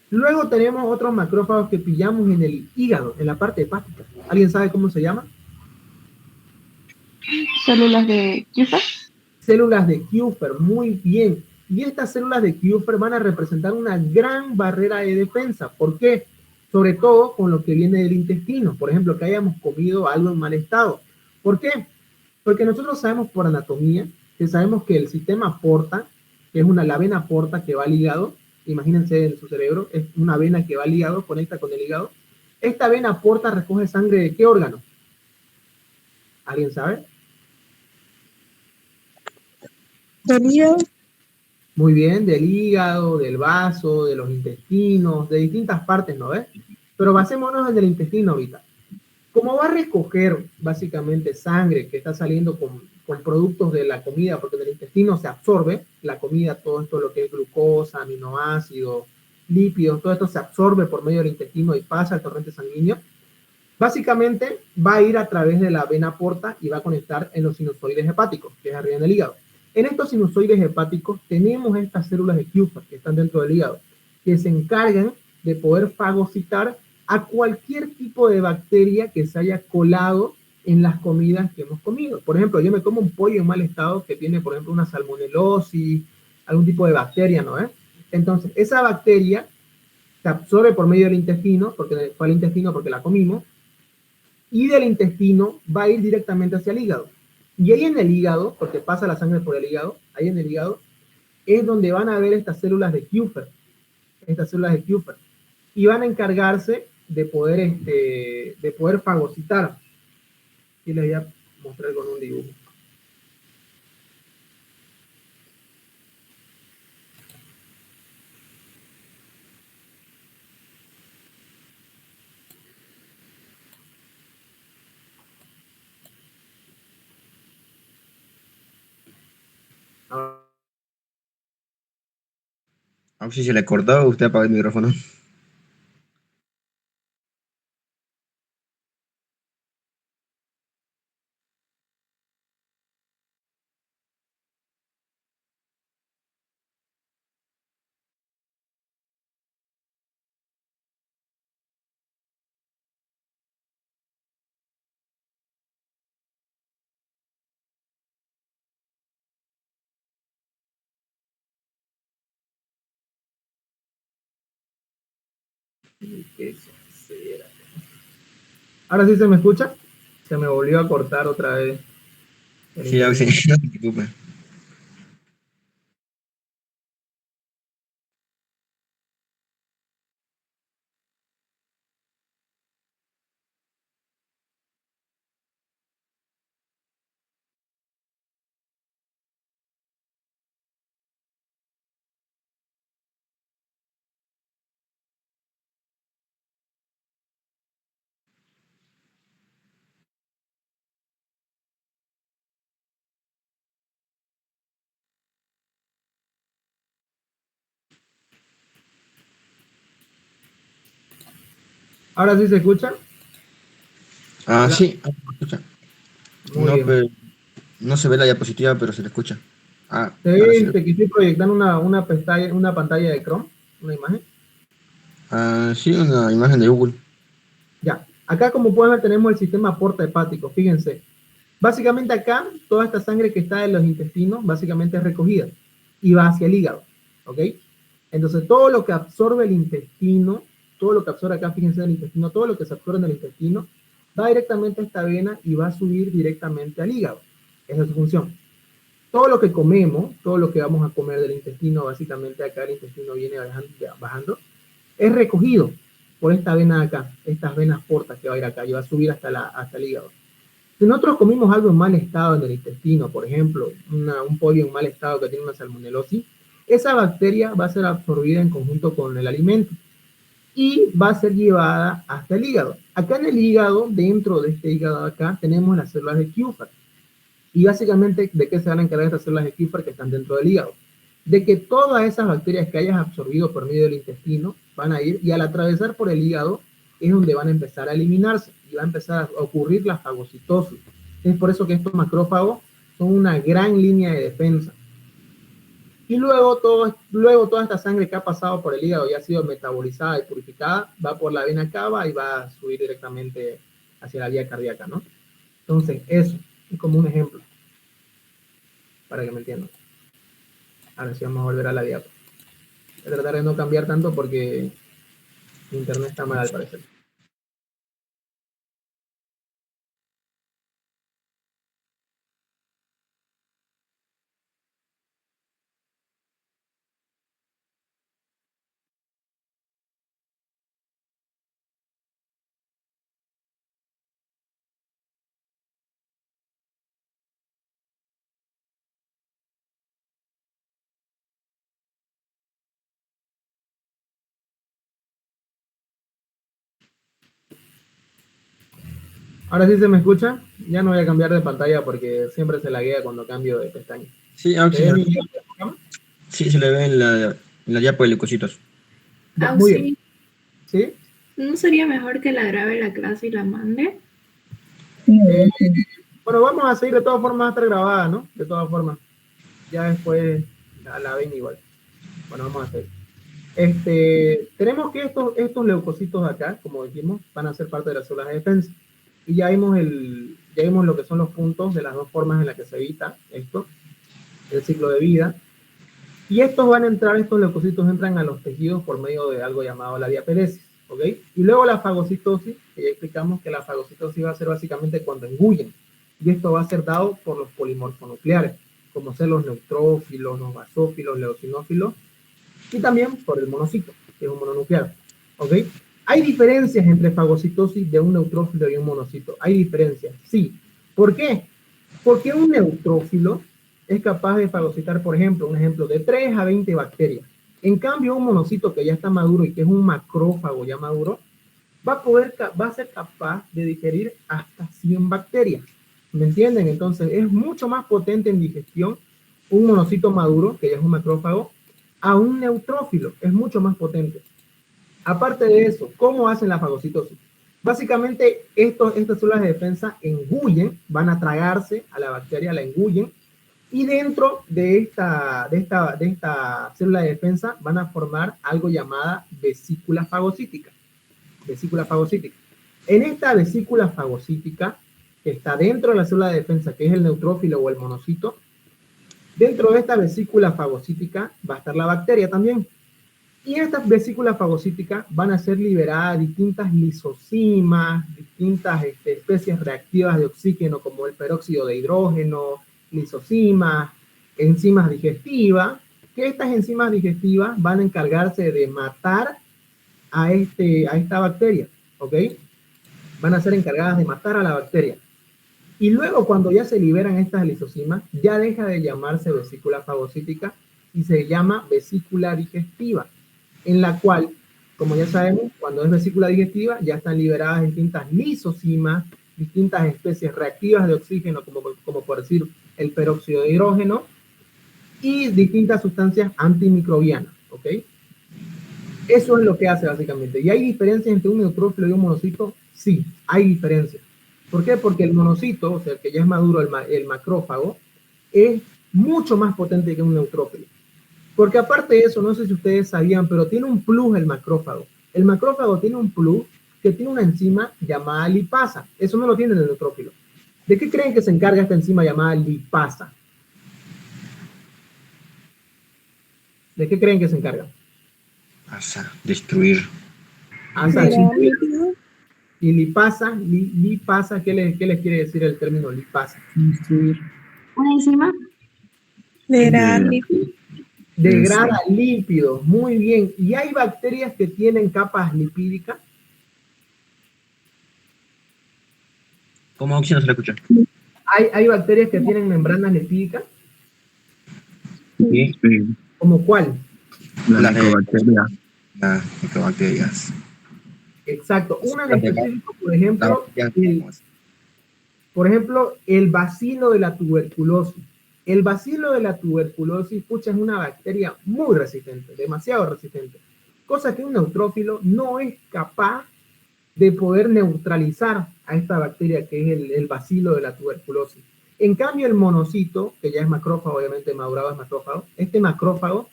Luego tenemos otros macrófagos que pillamos en el hígado, en la parte hepática. ¿Alguien sabe cómo se llama? Células de Kupffer. Células de Kupffer, muy bien. Y estas células de Kupffer van a representar una gran barrera de defensa. ¿Por qué? Sobre todo con lo que viene del intestino. Por ejemplo, que hayamos comido algo en mal estado. ¿Por qué? Porque nosotros sabemos por anatomía, que sabemos que el sistema porta, que es la vena porta que va al hígado, imagínense en su cerebro, es una vena que va al hígado, conecta con el hígado. Esta vena porta recoge sangre ¿de qué órgano? ¿Alguien sabe? Del hígado. Muy bien, del hígado, del vaso, de los intestinos, de distintas partes, ¿no ves? Pero basémonos en el intestino ahorita. Como va a recoger básicamente sangre que está saliendo con productos de la comida, porque en el intestino se absorbe la comida, todo esto lo que es glucosa, aminoácidos, lípidos, todo esto se absorbe por medio del intestino y pasa al torrente sanguíneo. Básicamente va a ir a través de la vena porta y va a conectar en los sinusoides hepáticos, que es arriba en el hígado. En estos sinusoides hepáticos tenemos estas células de Kupffer que están dentro del hígado, que se encargan de poder fagocitar a cualquier tipo de bacteria que se haya colado en las comidas que hemos comido. Por ejemplo, yo me como un pollo en mal estado que tiene, por ejemplo, una salmonelosis, algún tipo de bacteria, ¿no? Entonces, esa bacteria se absorbe por medio del intestino, porque fue al intestino porque la comimos, y del intestino va a ir directamente hacia el hígado. Y ahí en el hígado, porque pasa la sangre por el hígado, ahí en el hígado, es donde van a ver estas células de Kupffer, y van a encargarse de poder fagocitar. Y les voy a mostrar con un dibujo. A ver si se le cortó, usted apaga el micrófono. Ahora sí se me escucha. Se me volvió a cortar otra vez. Sí, no se preocupe. Ahora sí se escucha. Ah, sí. Escucha. Muy No, bien. pero No se ve la diapositiva, pero se le escucha. Ah, ¿Se ahora sí. ve que estoy proyectando una pantalla de Chrome? ¿Una imagen? Ah, sí, una imagen de Google. Ya. Acá, como pueden ver, tenemos el sistema porta hepático. Fíjense. Básicamente acá, toda esta sangre que está en los intestinos, básicamente es recogida y va hacia el hígado. ¿Ok? Entonces, todo lo que absorbe el intestino, todo lo que absorbe acá, fíjense, del intestino, todo lo que se absorbe en el intestino, va directamente a esta vena y va a subir directamente al hígado. Esa es su función. Todo lo que comemos, todo lo que vamos a comer del intestino, básicamente acá el intestino viene bajando, es recogido por esta vena de acá, estas venas portas que va a ir acá y va a subir hasta el hígado. Si nosotros comimos algo en mal estado en el intestino, por ejemplo, un pollo en mal estado que tiene una salmonelosis, esa bacteria va a ser absorbida en conjunto con el alimento y va a ser llevada hasta el hígado. Acá en el hígado, dentro de este hígado acá, tenemos las células de Kupffer. Y básicamente, ¿de qué se van a encargar estas células de Kupffer que están dentro del hígado? De que todas esas bacterias que hayas absorbido por medio del intestino van a ir y al atravesar por el hígado es donde van a empezar a eliminarse y va a empezar a ocurrir la fagocitosis. Es por eso que estos macrófagos son una gran línea de defensa. Y luego toda esta sangre que ha pasado por el hígado y ha sido metabolizada y purificada va por la vena cava y va a subir directamente hacia la vía cardíaca, ¿no? Entonces, eso es como un ejemplo para que me entiendan. Ahora sí vamos a volver a la diapo. Voy a tratar de no cambiar tanto porque mi internet está mal al parecer. Ahora sí se me escucha. Ya no voy a cambiar de pantalla porque siempre se laguea cuando cambio de pestaña. Sí, ahora ¿Se ve mi sí, diapo? sí se le ve en la diapo de leucocitos. Ya, Ah, muy bien. sí. ¿Sí? ¿No sería mejor que la grabe la clase y la mande? Bueno, vamos a seguir, de todas formas va a estar grabada, ¿no? De todas formas. Ya después la ven igual. Bueno, vamos a hacer. Tenemos que estos leucocitos de acá, como dijimos, van a ser parte de las células de defensa. Y ya vimos lo que son los puntos de las dos formas en las que se evita esto, el ciclo de vida. Y estos leucocitos entran a los tejidos por medio de algo llamado la diaperesis, ¿ok? Y luego la fagocitosis, que ya explicamos que la fagocitosis va a ser básicamente cuando engullen. Y esto va a ser dado por los polimorfonucleares, como ser los neutrófilos, los basófilos, los eosinófilos, y también por el monocito, que es un mononuclear, ¿ok? ¿Hay diferencias entre fagocitosis de un neutrófilo y un monocito? Hay diferencias, sí. ¿Por qué? Porque un neutrófilo es capaz de fagocitar, por ejemplo, un ejemplo de 3 a 20 bacterias. En cambio, un monocito que ya está maduro y que es un macrófago ya maduro, va a ser capaz de digerir hasta 100 bacterias. ¿Me entienden? Entonces, es mucho más potente en digestión un monocito maduro, que ya es un macrófago, a un neutrófilo. Es mucho más potente. Aparte de eso, ¿cómo hacen la fagocitosis? Básicamente, estas células de defensa engullen, van a tragarse a la bacteria, la engullen, y dentro de esta célula de defensa van a formar algo llamada vesícula fagocítica. Vesícula fagocítica. En esta vesícula fagocítica, que está dentro de la célula de defensa, que es el neutrófilo o el monocito, dentro de esta vesícula fagocítica va a estar la bacteria también. Y en estas vesículas fagocíticas van a ser liberadas distintas lisocimas, distintas especies reactivas de oxígeno, como el peróxido de hidrógeno, lisocimas, enzimas digestivas, que estas enzimas digestivas van a encargarse de matar a esta bacteria, ¿ok? Van a ser encargadas de matar a la bacteria. Y luego, cuando ya se liberan estas lisocimas, ya deja de llamarse vesícula fagocítica y se llama vesícula digestiva, en la cual, como ya sabemos, cuando es vesícula digestiva, ya están liberadas distintas lisocimas, distintas especies reactivas de oxígeno, como por decir el peróxido de hidrógeno, y distintas sustancias antimicrobianas, ¿ok? Eso es lo que hace básicamente. ¿Y hay diferencias entre un neutrófilo y un monocito? Sí, hay diferencias. ¿Por qué? Porque el monocito, o sea, el que ya es maduro, el macrófago, es mucho más potente que un neutrófilo. Porque aparte de eso, no sé si ustedes sabían, pero tiene un plus el macrófago. El macrófago tiene un plus que tiene una enzima llamada lipasa. Eso no lo tiene el neutrófilo. ¿De qué creen que se encarga esta enzima llamada lipasa? ¿De qué creen que se encarga? Pasa, destruir. Y lipasa, ¿qué les quiere decir el término lipasa? ¿Una enzima? Degrada lípidos, muy bien. ¿Y hay bacterias que tienen capas lipídicas? ¿Cómo Oxy no se le escucha? ¿Hay bacterias que tienen membranas lipídicas? Sí. ¿Como cuál? Las micobacterias. Las micobacterias. Exacto. Una en específico, por ejemplo, el bacilo de la tuberculosis. El bacilo de la tuberculosis, escucha, es una bacteria muy resistente, demasiado resistente. Cosa que un neutrófilo no es capaz de poder neutralizar a esta bacteria que es el bacilo de la tuberculosis. En cambio, el monocito, que ya es macrófago, obviamente madurado es macrófago, este macrófago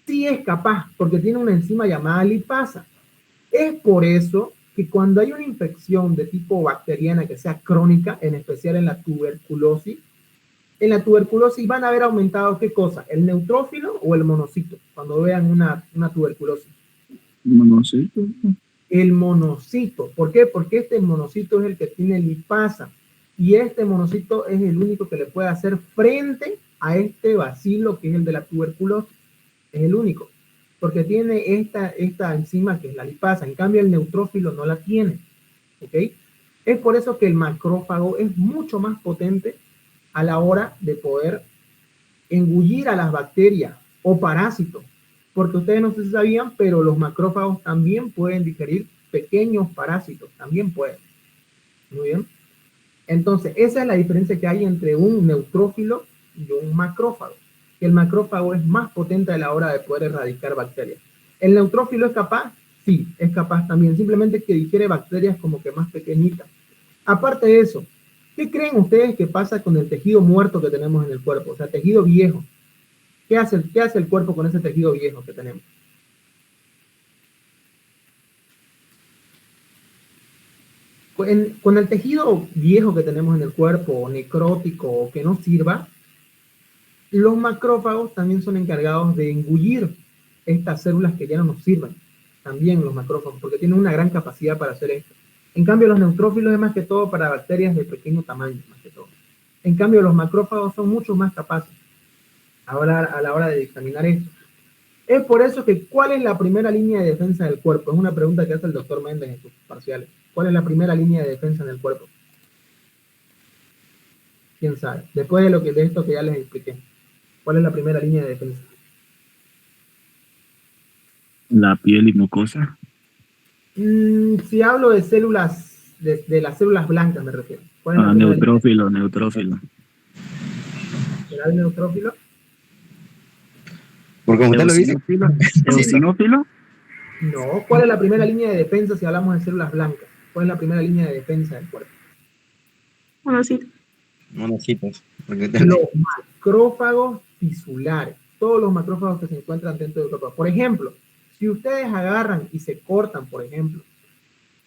sí es capaz, porque tiene una enzima llamada lipasa. Es por eso que cuando hay una infección de tipo bacteriana que sea crónica, en especial en la tuberculosis van a haber aumentado, ¿qué cosa? ¿El neutrófilo o el monocito? Cuando vean una tuberculosis. Monocito. El monocito. ¿Por qué? Porque este monocito es el que tiene lipasa. Y este monocito es el único que le puede hacer frente a este bacilo que es el de la tuberculosis. Es el único. Porque tiene esta enzima que es la lipasa. En cambio, el neutrófilo no la tiene. ¿Ok? Es por eso que el macrófago es mucho más potente a la hora de poder engullir a las bacterias o parásitos. Porque ustedes no sé si sabían, pero los macrófagos también pueden digerir pequeños parásitos. También pueden. Muy bien. Entonces, esa es la diferencia que hay entre un neutrófilo y un macrófago. El macrófago es más potente a la hora de poder erradicar bacterias. ¿El neutrófilo es capaz? Sí, es capaz también. Simplemente que digiere bacterias como que más pequeñitas. Aparte de eso, ¿qué creen ustedes que pasa con el tejido muerto que tenemos en el cuerpo? O sea, tejido viejo. ¿Qué hace el cuerpo con ese tejido viejo que tenemos? Con el tejido viejo que tenemos en el cuerpo, o necrótico, o que no sirva, los macrófagos también son encargados de engullir estas células que ya no nos sirven. También los macrófagos, porque tienen una gran capacidad para hacer esto. En cambio, los neutrófilos es más que todo para bacterias de pequeño tamaño, más que todo. En cambio, los macrófagos son mucho más capaces a la hora de examinar esto. Es por eso que, ¿cuál es la primera línea de defensa del cuerpo? Es una pregunta que hace el doctor Méndez en sus parciales. ¿Cuál es la primera línea de defensa en el cuerpo? ¿Quién sabe? Después de esto que ya les expliqué. ¿Cuál es la primera línea de defensa? La piel y mucosa. Si hablo de células, de las células blancas me refiero. ¿Cuál es la primera Neutrófilo. línea? ¿Será el neutrófilo? Porque como usted lo dice. ¿Eosinófilo? No. ¿Cuál es la primera línea de defensa si hablamos de células blancas? ¿Cuál es la primera línea de defensa del cuerpo? Monocitos. Los macrófagos tisulares. Todos los macrófagos que se encuentran dentro del cuerpo. Por ejemplo, si ustedes agarran y se cortan, por ejemplo,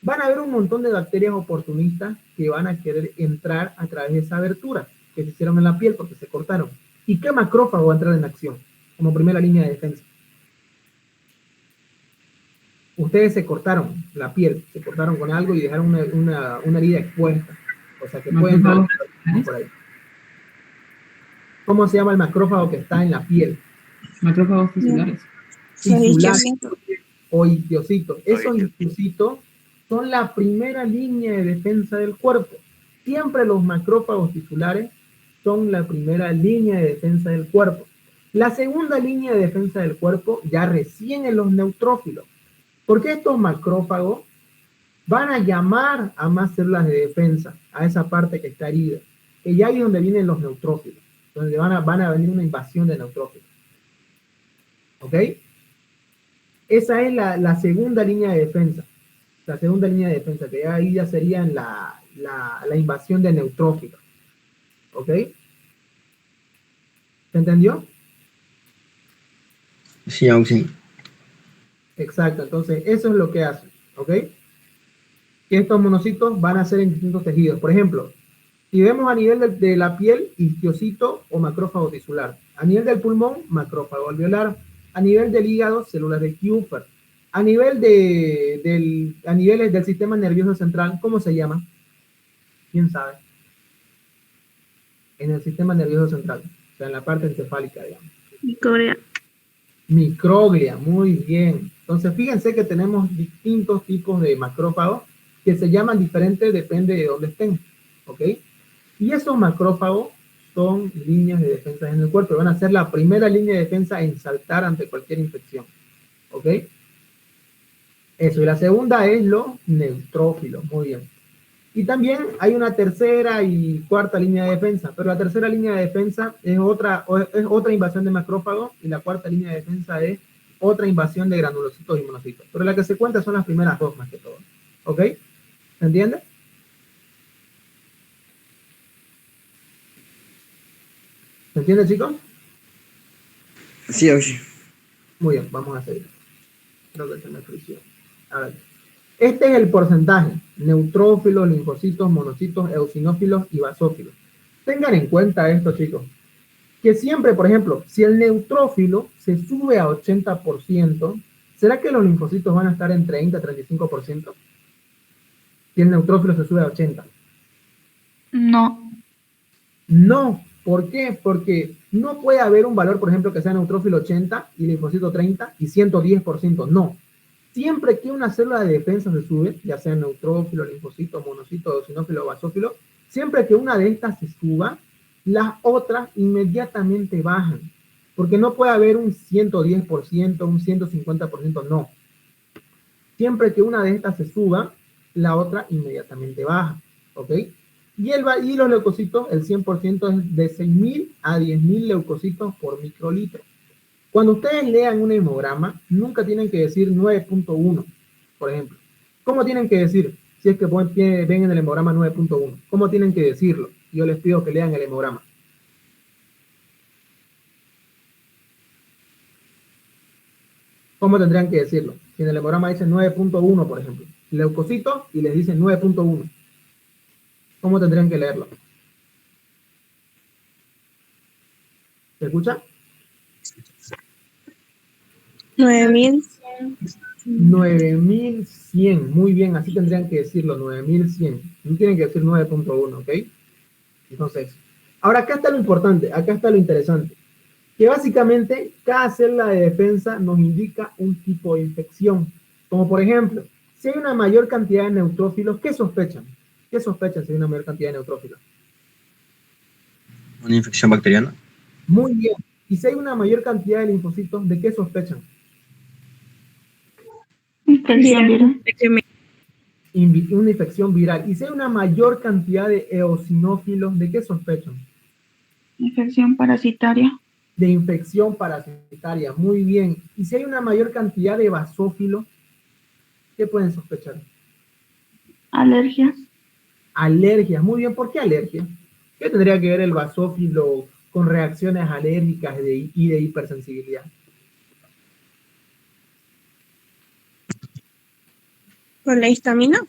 van a ver un montón de bacterias oportunistas que van a querer entrar a través de esa abertura que se hicieron en la piel porque se cortaron. ¿Y qué macrófago va a entrar en acción como primera línea de defensa? Ustedes se cortaron la piel, se cortaron con algo y dejaron una herida expuesta. O sea que pueden entrar por ahí. ¿Cómo se llama el macrófago que está en la piel? Macrófagos tisulares. Tisulares o ichtiocytos. Esos ichtiocytos son la primera línea de defensa del cuerpo. Siempre los macrófagos tisulares son la primera línea de defensa del cuerpo. La segunda línea de defensa del cuerpo ya recién en los neutrófilos. Porque estos macrófagos van a llamar a más células de defensa, a esa parte que está herida. Que ya ahí es donde vienen los neutrófilos, donde van a venir una invasión de neutrófilos. ¿Ok? Esa es la segunda línea de defensa. La segunda línea de defensa, que ahí ya serían la invasión de neutrófilos. ¿Ok? ¿Se entendió? Sí, Auxi. Exacto, entonces eso es lo que hace. ¿Ok? Que estos monocitos van a ser en distintos tejidos. Por ejemplo, si vemos a nivel de la piel, histio o macrófago tisular. A nivel del pulmón, macrófago alveolar. A nivel del hígado, células de Kupffer. A nivel a niveles del sistema nervioso central, ¿cómo se llama? ¿Quién sabe? En el sistema nervioso central, o sea, en la parte encefálica, digamos. Microglia. Microglia, muy bien. Entonces, fíjense que tenemos distintos tipos de macrófagos que se llaman diferentes, depende de dónde estén, ¿ok? Y esos macrófagos son líneas de defensa en el cuerpo, van a ser la primera línea de defensa en saltar ante cualquier infección, ¿ok? Eso, y la segunda es los neutrófilos, muy bien. Y también hay una tercera y cuarta línea de defensa, pero la tercera línea de defensa es otra invasión de macrófagos y la cuarta línea de defensa es otra invasión de granulocitos y monocitos. Pero la que se cuenta son las primeras dos más que todo. ¿Ok? ¿Se entiende? ¿Se entiende, chicos? Sí, Auxi. Muy bien, vamos a seguir. Creo que se me frició. A ver. Este es el porcentaje: neutrófilos, linfocitos, monocitos, eosinófilos y basófilos. Tengan en cuenta esto, chicos, que siempre, por ejemplo, si el neutrófilo se sube a 80%, ¿será que los linfocitos van a estar en 30 a 35%? Si el neutrófilo se sube a 80%. No. No. ¿Por qué? Porque no puede haber un valor, por ejemplo, que sea neutrófilo 80 y linfocito 30 y 110%. No. Siempre que una célula de defensa se sube, ya sea neutrófilo, linfocito, monocito, eosinófilo o basófilo, siempre que una de estas se suba, las otras inmediatamente bajan. Porque no puede haber un 110%, un 150%, no. Siempre que una de estas se suba, la otra inmediatamente baja. ¿Ok? Y los leucocitos, el 100% es de 6.000 a 10.000 leucocitos por microlitro. Cuando ustedes lean un hemograma, nunca tienen que decir 9.1, por ejemplo. ¿Cómo tienen que decir? Si es que ven en el hemograma 9.1. ¿Cómo tienen que decirlo? Yo les pido que lean el hemograma. ¿Cómo tendrían que decirlo? Si en el hemograma dice 9.1, por ejemplo, leucocitos y les dicen 9.1. ¿Cómo tendrían que leerlo? ¿Se escucha? 9.000. 9100, muy bien, así tendrían que decirlo, 9100. No tienen que decir 9.1, ¿ok? Entonces, ahora acá está lo importante, acá está lo interesante, que básicamente cada célula de defensa nos indica un tipo de infección. Como por ejemplo, si hay una mayor cantidad de neutrófilos, ¿qué sospechan? ¿Qué sospechan si hay una mayor cantidad de neutrófilos? ¿Una infección bacteriana? Muy bien. Y si hay una mayor cantidad de linfocitos, ¿de qué sospechan? Infección viral. Una infección viral. Y si hay una mayor cantidad de eosinófilos, ¿de qué sospechan? Infección parasitaria. De infección parasitaria. Muy bien. Y si hay una mayor cantidad de basófilos, ¿qué pueden sospechar? Alergias. Alergias. Muy bien. ¿Por qué alergias? ¿Qué tendría que ver el basófilo con reacciones alérgicas y de hipersensibilidad? ¿Con la histamina?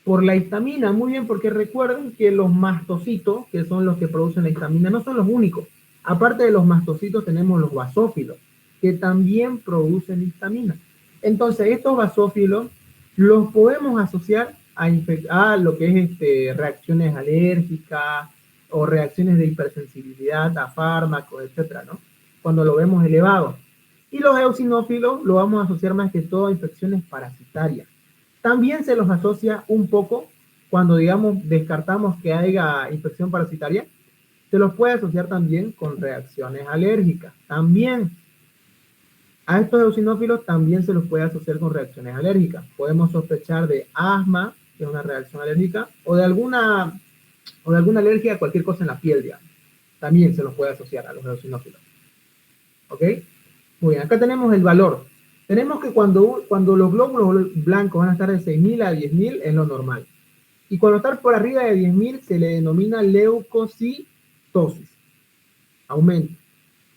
Por la histamina, muy bien, porque recuerden que los mastocitos, que son los que producen la histamina, no son los únicos. Aparte de los mastocitos tenemos los basófilos, que también producen histamina. Entonces, estos basófilos los podemos asociar a lo que es reacciones alérgicas o reacciones de hipersensibilidad a fármacos, etcétera, ¿no? Cuando lo vemos elevado. Y los eosinófilos lo vamos a asociar más que todo a infecciones parasitarias. También se los asocia un poco cuando, digamos, descartamos que haya infección parasitaria, se los puede asociar también con reacciones alérgicas. También a estos eosinófilos también se los puede asociar con reacciones alérgicas. Podemos sospechar de asma, que es una reacción alérgica, o de alguna alergia a cualquier cosa en la piel, digamos. También se los puede asociar a los eosinófilos. ¿Ok? Muy bien, acá tenemos el valor. Tenemos que cuando los glóbulos blancos van a estar de 6.000 a 10.000 es lo normal. Y cuando está por arriba de 10.000 se le denomina leucocitosis.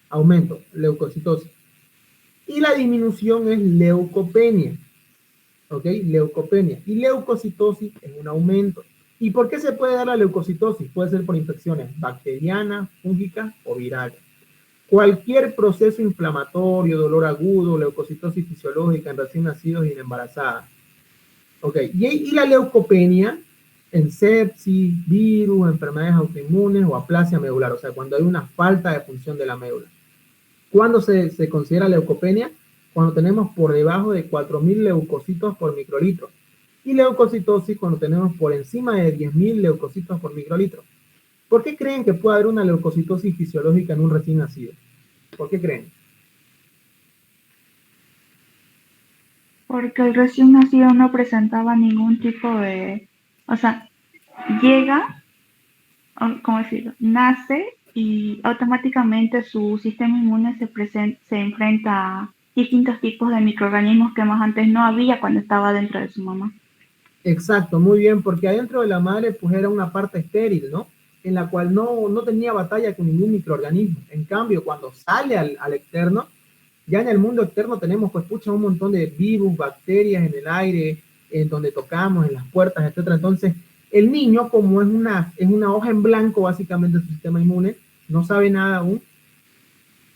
Aumento, leucocitosis. Y la disminución es leucopenia. ¿Ok? Leucopenia. Y leucocitosis es un aumento. ¿Y por qué se puede dar la leucocitosis? Puede ser por infecciones bacterianas, fúngicas o virales. Cualquier proceso inflamatorio, dolor agudo, leucocitosis fisiológica en recién nacidos y en embarazadas. ¿Ok? Y la leucopenia en sepsis, virus, enfermedades autoinmunes o aplasia medular, o sea, cuando hay una falta de función de la médula. ¿Cuándo se considera leucopenia? Cuando tenemos por debajo de 4.000 leucocitos por microlitro. Y leucocitosis cuando tenemos por encima de 10.000 leucocitos por microlitro. ¿Por qué creen que puede haber una leucocitosis fisiológica en un recién nacido? ¿Por qué creen? Porque el recién nacido no presentaba ningún tipo de... O sea, llega, ¿cómo decirlo? Nace y automáticamente su sistema inmune se enfrenta a distintos tipos de microorganismos que más antes no había cuando estaba dentro de su mamá. Exacto, muy bien, porque adentro de la madre pues era una parte estéril, ¿no? En la cual no tenía batalla con ningún microorganismo. En cambio, cuando sale al externo, ya en el mundo externo tenemos pues pucha un montón de virus, bacterias en el aire, en donde tocamos, en las puertas, etcétera. Entonces, el niño, como es una hoja en blanco básicamente su sistema inmune, no sabe nada aún,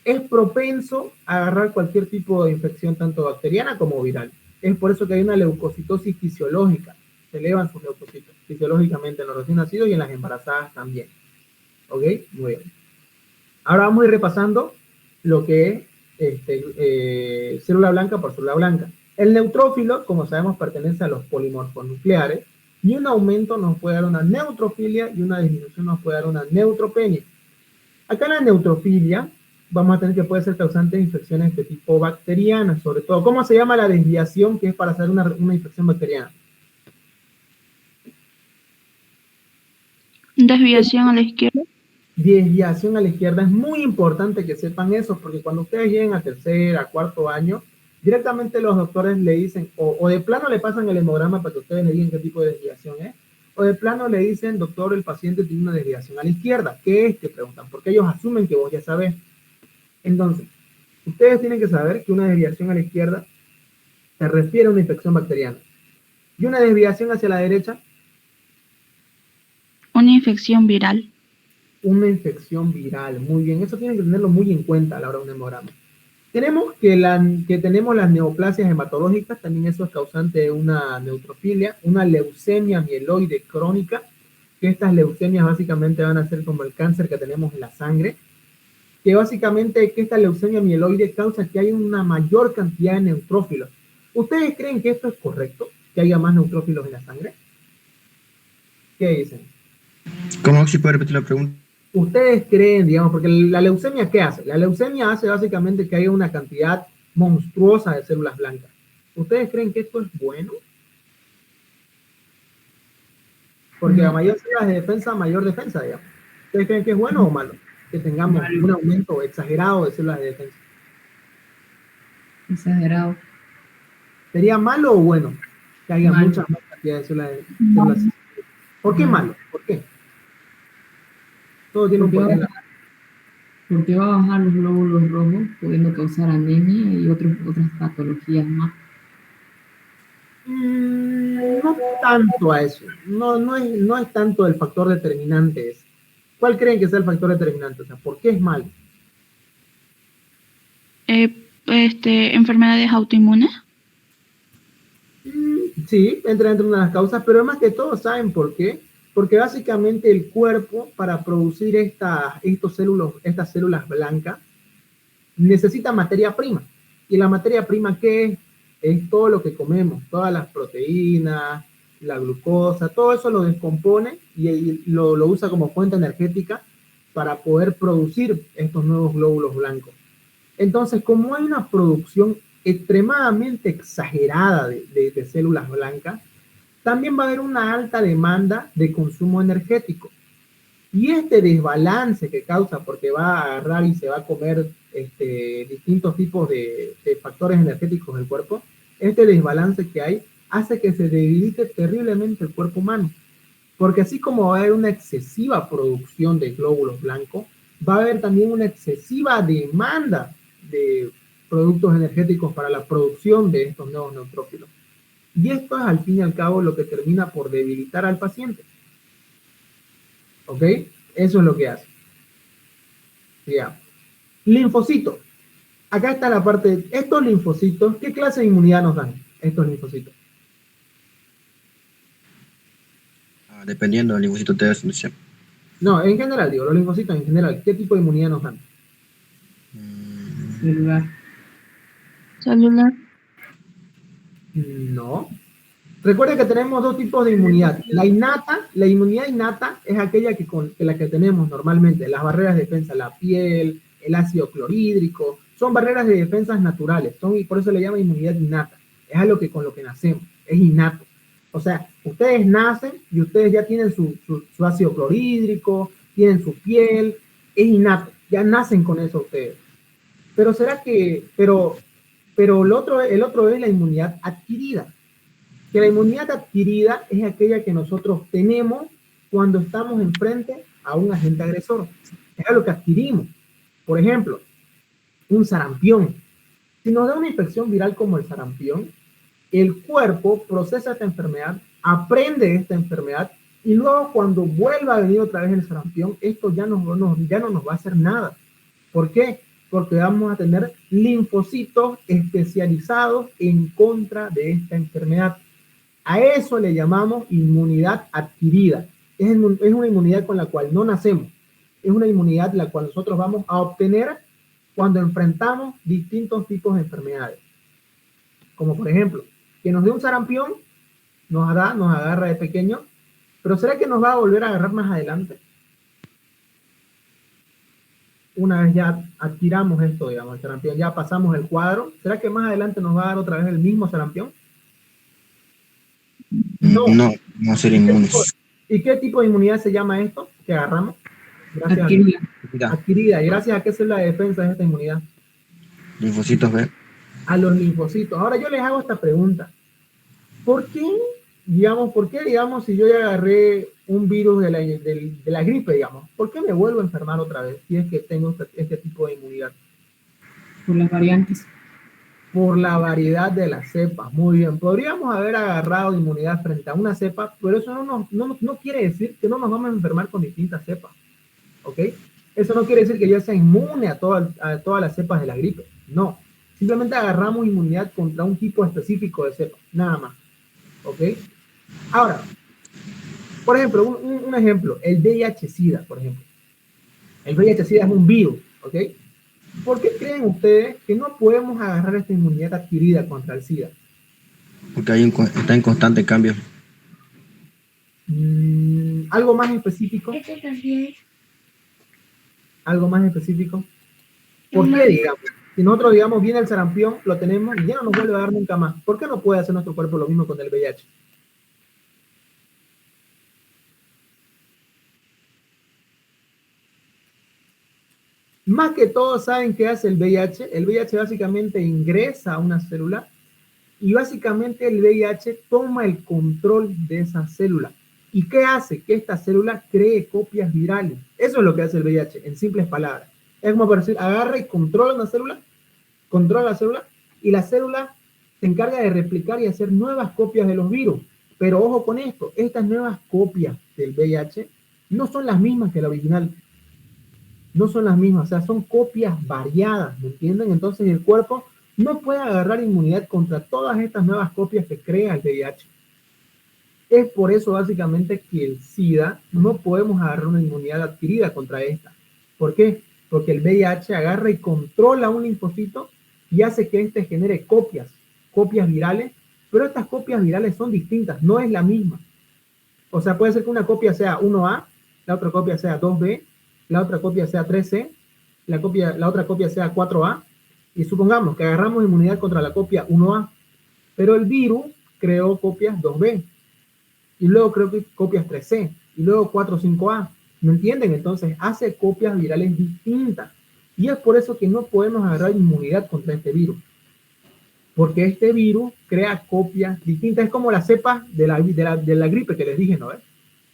es propenso a agarrar cualquier tipo de infección, tanto bacteriana como viral. Es por eso que hay una leucocitosis fisiológica. Se elevan sus leucocitos fisiológicamente en los recién nacidos y en las embarazadas también. ¿Ok? Muy bien. Ahora vamos a ir repasando lo que es célula blanca por célula blanca. El neutrófilo, como sabemos, pertenece a los polimorfos nucleares y un aumento nos puede dar una neutrofilia y una disminución nos puede dar una neutropenia. Acá en la neutrofilia vamos a tener que puede ser causante de infecciones de tipo bacteriana, sobre todo. ¿Cómo se llama la desviación que es para hacer una infección bacteriana? Desviación a la izquierda. Desviación a la izquierda. Es muy importante que sepan eso, porque cuando ustedes lleguen a tercer, a cuarto año, directamente los doctores le dicen, o de plano le pasan el hemograma para que ustedes le digan qué tipo de desviación es, o de plano le dicen, doctor, el paciente tiene una desviación a la izquierda. ¿Qué es? Te preguntan, porque ellos asumen que vos ya sabés. Entonces, ustedes tienen que saber que una desviación a la izquierda se refiere a una infección bacteriana. Y una desviación hacia la derecha, Una infección viral. una infección viral. Muy bien, eso tienen que tenerlo muy en cuenta a la hora de un hemograma. Tenemos que tenemos las neoplasias hematológicas, también eso es causante de una neutrofilia, una leucemia mieloide crónica, que estas leucemias básicamente van a ser como el cáncer que tenemos en la sangre, que básicamente que esta leucemia mieloide causa que haya una mayor cantidad de neutrófilos. ¿Ustedes creen que esto es correcto? ¿Que haya más neutrófilos en la sangre? ¿Qué dicen? ¿Cómo se puede repetir la pregunta? Ustedes creen, digamos, porque la leucemia, ¿qué hace? La leucemia hace básicamente que haya una cantidad monstruosa de células blancas. ¿Ustedes creen que esto es bueno? Porque a mayor células de defensa, mayor defensa, digamos. ¿Ustedes creen que es bueno o malo? Que tengamos un aumento exagerado de células de defensa. Exagerado. ¿Sería malo o bueno que haya Malo. mucha más cantidad de células? ¿Por qué malo? ¿Por qué? Todo tiene un porqué. Porque va a bajar los glóbulos rojos, pudiendo causar anemia y otras patologías más. No tanto a eso. No es tanto el factor determinante ese. ¿Cuál creen que sea el factor determinante? O sea, ¿por qué es malo? Enfermedades autoinmunes. Sí, entra dentro de una de las causas, pero más que todo, ¿saben por qué? Porque básicamente el cuerpo, para producir estas células blancas, necesita materia prima. ¿Y la materia prima qué es? Es todo lo que comemos, todas las proteínas, la glucosa, todo eso lo descompone y lo usa como fuente energética para poder producir estos nuevos glóbulos blancos. Entonces, como hay una producción extremadamente exagerada de células blancas, también va a haber una alta demanda de consumo energético. Y este desbalance que causa, porque va a agarrar y se va a comer distintos tipos de factores energéticos del cuerpo, este desbalance que hay hace que se debilite terriblemente el cuerpo humano. Porque así como va a haber una excesiva producción de glóbulos blancos, va a haber también una excesiva demanda de productos energéticos para la producción de estos nuevos neutrófilos. Y esto es al fin y al cabo lo que termina por debilitar al paciente. ¿Ok? Eso es lo que hace. Ya. Linfocitos. Acá está la parte, estos linfocitos, ¿qué clase de inmunidad nos dan estos linfocitos? Dependiendo del linfocito T. No, en general, digo, los linfocitos en general, ¿qué tipo de inmunidad nos dan? Celular. No. Recuerden que tenemos dos tipos de inmunidad. La inmunidad innata es aquella que la que tenemos normalmente, las barreras de defensa, la piel, el ácido clorhídrico, son barreras de defensas naturales, y por eso le llama inmunidad innata. Es algo que con lo que nacemos, es innato. O sea, ustedes nacen y ustedes ya tienen su ácido clorhídrico, tienen su piel, es innato, ya nacen con eso ustedes. Pero será que, pero el otro es la inmunidad adquirida. Que la inmunidad adquirida es aquella que nosotros tenemos cuando estamos enfrente a un agente agresor. Es algo que adquirimos. Por ejemplo, un sarampión. Si nos da una infección viral como el sarampión, el cuerpo procesa esta enfermedad, aprende esta enfermedad y luego cuando vuelva a venir otra vez el sarampión, esto ya no nos va a hacer nada. ¿Por qué? Porque vamos a tener linfocitos especializados en contra de esta enfermedad. A eso le llamamos inmunidad adquirida. Es una inmunidad con la cual no nacemos. Es una inmunidad la cual nosotros vamos a obtener cuando enfrentamos distintos tipos de enfermedades. Como por ejemplo, que nos dé un sarampión, nos agarra de pequeño, pero ¿será que nos va a volver a agarrar más adelante? Una vez ya adquiramos esto, digamos, el sarampión, ya pasamos el cuadro, ¿será que más adelante nos va a dar otra vez el mismo sarampión? No ser inmunes. ¿Y qué tipo de inmunidad se llama esto que agarramos? Gracias adquirida. ¿Y gracias a qué célula de defensa es esta inmunidad? Linfocitos B. A los linfocitos. Ahora yo les hago esta pregunta. ¿Por qué, digamos, si yo ya agarré un virus de la gripe, digamos, por qué me vuelvo a enfermar otra vez si es que tengo este tipo de inmunidad? Por las variantes. Por la variedad de las cepas. Muy bien. Podríamos haber agarrado inmunidad frente a una cepa, pero eso no quiere decir que no nos vamos a enfermar con distintas cepas. ¿Ok? Eso no quiere decir que yo sea inmune a todas las cepas de la gripe. No. Simplemente agarramos inmunidad contra un tipo específico de cepa. Nada más. ¿Ok? Ahora, por ejemplo, un ejemplo. El VIH-Sida, por ejemplo. El VIH-Sida es un virus. ¿Ok? ¿Por qué creen ustedes que no podemos agarrar esta inmunidad adquirida contra el SIDA? Porque está en constante cambio. ¿Algo más específico? ¿Algo más específico? ¿Por qué, digamos? Si nosotros, digamos, viene el sarampión, lo tenemos y ya no nos vuelve a dar nunca más. ¿Por qué no puede hacer nuestro cuerpo lo mismo con el VIH? Más que todos saben qué hace el VIH. El VIH básicamente ingresa a una célula y básicamente el VIH toma el control de esa célula. ¿Y qué hace? Que esta célula cree copias virales. Eso es lo que hace el VIH, en simples palabras. Es como para decir, agarra y controla la célula y la célula se encarga de replicar y hacer nuevas copias de los virus. Pero ojo con esto, estas nuevas copias del VIH no son las mismas que la original. No son las mismas, o sea, son copias variadas, ¿me entienden? Entonces el cuerpo no puede agarrar inmunidad contra todas estas nuevas copias que crea el VIH. Es por eso básicamente que el SIDA no podemos agarrar una inmunidad adquirida contra esta. ¿Por qué? Porque el VIH agarra y controla un linfocito y hace que éste genere copias virales, pero estas copias virales son distintas, no es la misma. O sea, puede ser que una copia sea 1A, la otra copia sea 2B, la otra copia sea 3C, la otra copia sea 4A, y supongamos que agarramos inmunidad contra la copia 1A, pero el virus creó copias 2B, y luego creó copias 3C, y luego 4 o 5A, ¿me entienden? Entonces hace copias virales distintas, y es por eso que no podemos agarrar inmunidad contra este virus, porque este virus crea copias distintas, es como la cepa de la gripe que les dije, ¿no?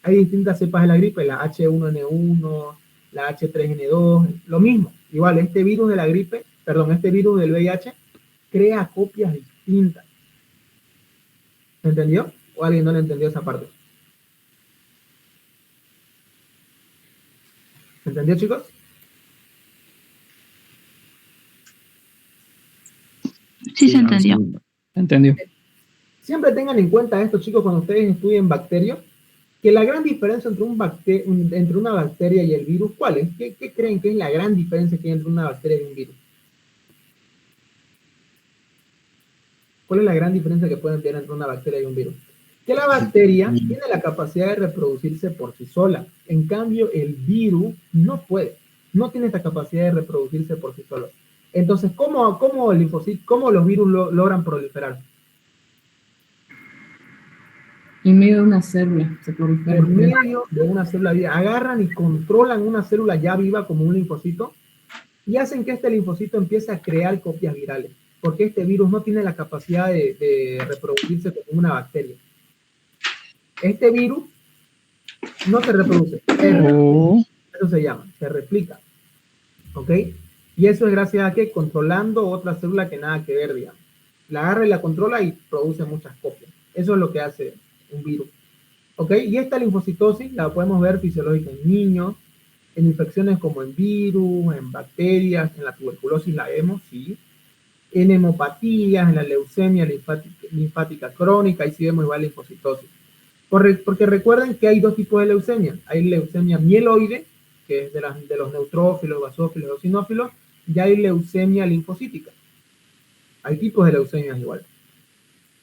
Hay distintas cepas de la gripe, la H1N1, la H3N2, lo mismo. Igual, este virus de la gripe, perdón, este virus del VIH crea copias distintas. ¿Se entendió? ¿O alguien no le entendió esa parte? ¿Se entendió, chicos? Sí, se entendió. Entendió. Siempre tengan en cuenta esto, chicos, cuando ustedes estudien bacterias, que la gran diferencia entre una bacteria y el virus, ¿cuál es? ¿Qué creen que es la gran diferencia que hay entre una bacteria y un virus? ¿Cuál es la gran diferencia que pueden tener entre una bacteria y un virus? Que la bacteria tiene la capacidad de reproducirse por sí sola. En cambio, el virus no puede. No tiene esta capacidad de reproducirse por sí solo. Entonces, ¿cómo los virus logran proliferar? En medio de una célula se prolifera. En medio de una célula viva. Agarran y controlan una célula ya viva como un linfocito y hacen que este linfocito empiece a crear copias virales. Porque este virus no tiene la capacidad de reproducirse como una bacteria. Este virus no se reproduce. Eso se llama, se replica. ¿Ok? Y eso es gracias a que controlando otra célula que nada que ver, digamos. La agarra y la controla y produce muchas copias. Eso es lo que hace un virus. ¿Ok? Y esta linfocitosis la podemos ver fisiológica en niños, en infecciones como en virus, en bacterias, en la tuberculosis la vemos, sí. En hemopatías, en la leucemia linfática crónica, y sí vemos igual linfocitosis. Porque recuerden que hay dos tipos de leucemia. Hay leucemia mieloide, que es de los neutrófilos, basófilos, eosinófilos, y hay leucemia linfocítica. Hay tipos de leucemias igual.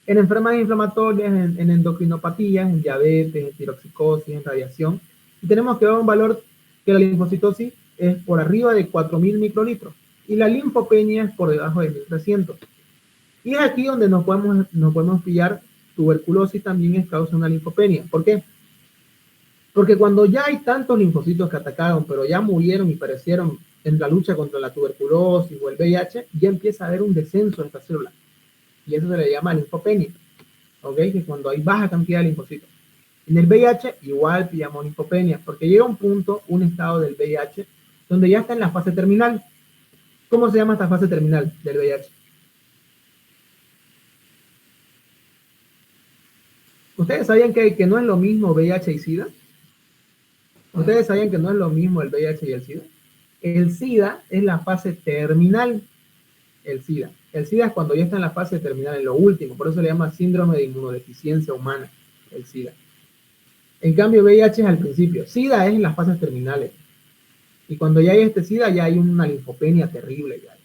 En enfermedades inflamatorias, en endocrinopatías, en diabetes, en tiroxicosis, en radiación, y tenemos que ver un valor que la linfocitosis es por arriba de 4.000 microlitros, y la linfopenia es por debajo de 1.300. Y es aquí donde nos podemos pillar. Tuberculosis también es causa de una linfopenia. ¿Por qué? Porque cuando ya hay tantos linfocitos que atacaron, pero ya murieron y perecieron en la lucha contra la tuberculosis o el VIH, ya empieza a haber un descenso de esta célula. Y eso se le llama linfopenia. ¿Ok? Que es cuando hay baja cantidad de linfocitos. En el VIH igual pillamos linfopenia, porque llega un punto, un estado del VIH, donde ya está en la fase terminal. ¿Cómo se llama esta fase terminal del VIH? ¿Ustedes sabían que no es lo mismo VIH y SIDA? ¿Ustedes sabían que no es lo mismo el VIH y el SIDA? El SIDA es la fase terminal. El SIDA es cuando ya está en la fase terminal, en lo último. Por eso se le llama síndrome de inmunodeficiencia humana, el SIDA. En cambio, VIH es al principio. SIDA es en las fases terminales. Y cuando ya hay este SIDA, ya hay una linfopenia terrible. Ya.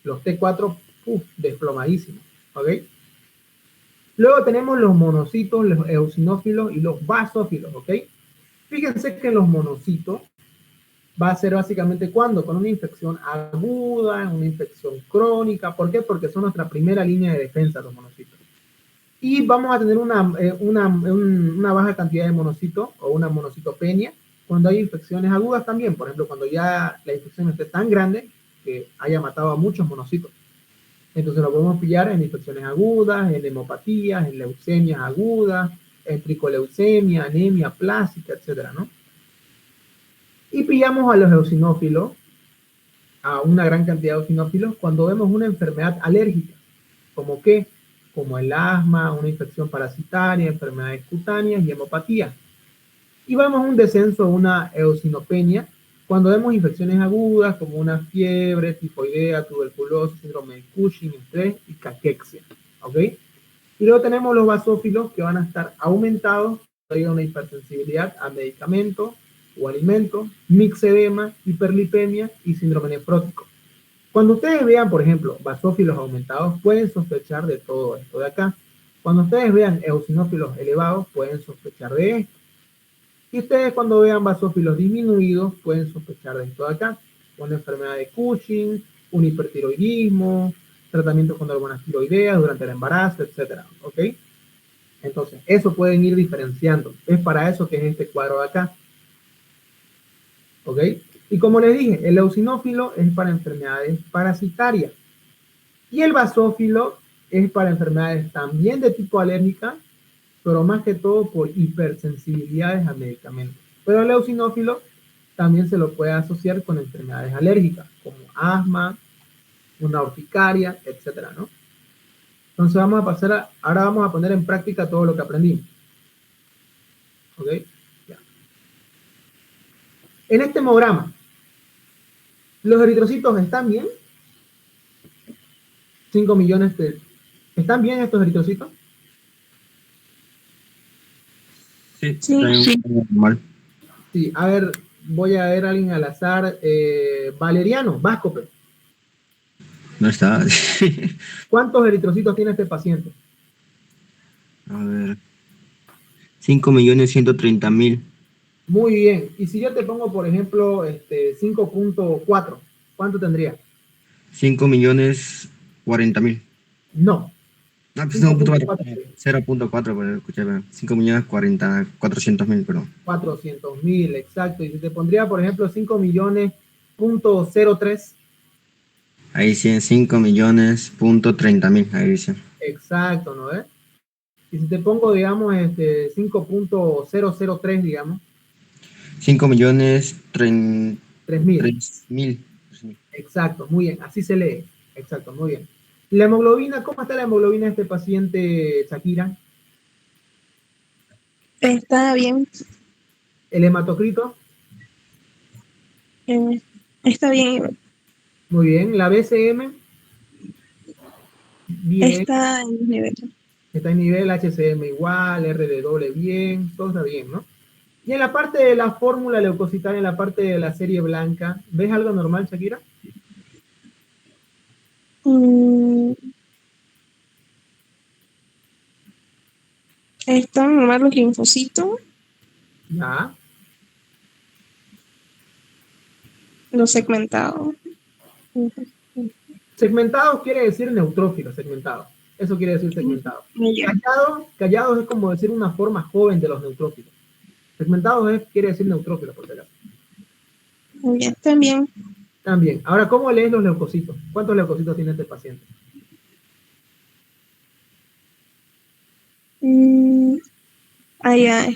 Los T4, desplomadísimos. ¿Ok? Luego tenemos los monocitos, los eosinófilos y los basófilos, ¿ok? Fíjense que los monocitos va a ser básicamente ¿cuándo? Con una infección aguda, una infección crónica. ¿Por qué? Porque son nuestra primera línea de defensa los monocitos. Y vamos a tener una baja cantidad de monocitos o una monocitopenia cuando hay infecciones agudas también. Por ejemplo, cuando ya la infección esté tan grande que haya matado a muchos monocitos. Entonces lo podemos pillar en infecciones agudas, en hemopatías, en leucemias agudas, en tricoleucemia, anemia plástica, etcétera, ¿no? Y pillamos a los eosinófilos, a una gran cantidad de eosinófilos, cuando vemos una enfermedad alérgica. ¿Como qué? Como el asma, una infección parasitaria, enfermedades cutáneas y hemopatía. Y vemos un descenso, una eosinopenia, cuando vemos infecciones agudas como una fiebre, tifoidea, tuberculosis, síndrome de Cushing, estrés y caquexia. ¿Ok? Y luego tenemos los basófilos que van a estar aumentados debido a una hipersensibilidad a medicamentos o alimentos, mixedema, hiperlipemia y síndrome nefrótico. Cuando ustedes vean, por ejemplo, basófilos aumentados, pueden sospechar de todo esto de acá. Cuando ustedes vean eosinófilos elevados, pueden sospechar de esto. Y ustedes cuando vean basófilos disminuidos pueden sospechar de esto de acá, una enfermedad de Cushing, un hipertiroidismo, tratamientos con hormonas tiroideas durante el embarazo, etcétera, ¿ok? Entonces, eso pueden ir diferenciando. Es para eso que es este cuadro de acá, ¿ok? Y como les dije, el eosinófilo es para enfermedades parasitarias y el basófilo es para enfermedades también de tipo alérgica pero más que todo por hipersensibilidades a medicamentos. Pero el eosinófilo también se lo puede asociar con enfermedades alérgicas, como asma, una urticaria, etcétera, ¿no? Entonces ahora vamos a poner en práctica todo lo que aprendimos. ¿Ok? Ya. En este hemograma, ¿los eritrocitos están bien? 5 millones de... ¿Están bien estos eritrocitos? Sí, Sí, está sí. normal. Sí, a ver, voy a ver a alguien al azar. Valeriano, Vázcope. No está. ¿Cuántos eritrocitos tiene este paciente? A ver. 5.130.000. Muy bien. Y si yo te pongo, por ejemplo, 5.4, ¿cuánto tendría? 5.040.000. No. Ah, pues 5.4, 0.4, pero escuché, 5.400.000, perdón. 400.000, exacto. Y si te pondría, por ejemplo, 5.03, Ahí sí, 5.030.000. Ahí dice. exacto, ¿no ves? Y si te pongo, digamos, 5.003, digamos, 3.000. 3.000. Exacto, muy bien, así se lee. Exacto, muy bien. La hemoglobina, ¿cómo está la hemoglobina de este paciente, Shakira? Está bien. El hematocrito, eh, Está bien. muy bien. La BCM, bien. Está en nivel. Está en nivel. HCM igual, RD bien, todo está bien, ¿no? Y en la parte de la fórmula leucocitaria, en la parte de la serie blanca, ¿ves algo normal, Shakira? Mm, Están normal los linfocitos, Ya. los segmentados. Segmentados quiere decir neutrófilo, segmentado. Eso quiere decir segmentado. Ya. Callados es como decir una forma joven de los neutrófilos. Segmentados quiere decir neutrófilo, por si acaso. Ya, también. También. Ahora, ¿cómo lees los leucocitos? ¿Cuántos leucocitos tiene este paciente? Allá,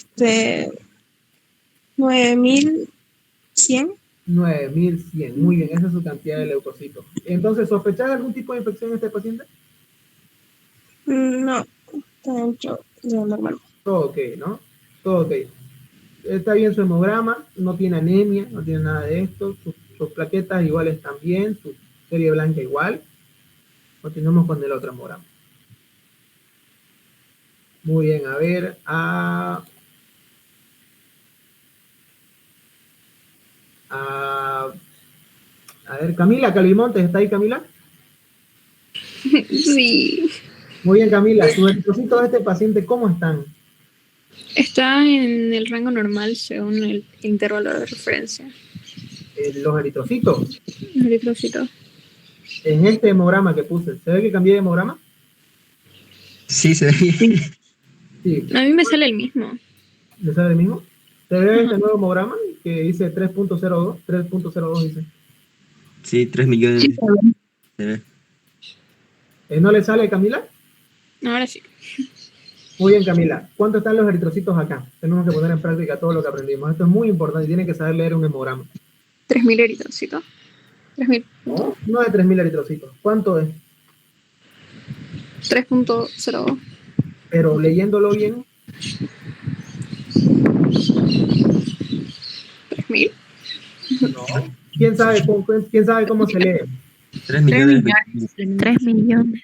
9.100. 9.100. Muy bien, esa es su cantidad de leucocitos. Entonces, ¿sospechas algún tipo de infección en este paciente? No, está dentro de lo normal. Todo ok, ¿no? Todo ok. Está bien su hemograma, no tiene anemia, no tiene nada de esto. Sus plaquetas igual están bien, su serie blanca igual. Continuamos con el otro hemograma. Muy bien, a ver. A ver, Camila Calvimontes, ¿está ahí, Camila? Sí, Muy bien, Camila. ¿Sus eritrocitos de este paciente cómo están? está en el rango normal según el intervalo de referencia. Los eritrocitos. El eritrocito. En este hemograma que puse, ¿se ve que cambié de hemograma? Sí, se ve. Sí. A mí me sale el mismo. ¿Le sale el mismo? ¿Se ve este nuevo hemograma que dice 3.02? 3.02 dice. Sí, 3 millones. Sí, Se ve. ¿No le sale, Camila? Ahora sí. Muy bien, Camila. ¿Cuánto están los eritrocitos acá? Tenemos que poner en práctica todo lo que aprendimos. Esto es muy importante. Tienen que saber leer un hemograma. 3.000 eritrocitos. 3.000. No de 3.000 eritrocitos. ¿Cuánto es? 3.02. Pero leyéndolo bien, 3.000. no. ¿Quién sabe cómo se lee? 3 millones. 3 millones.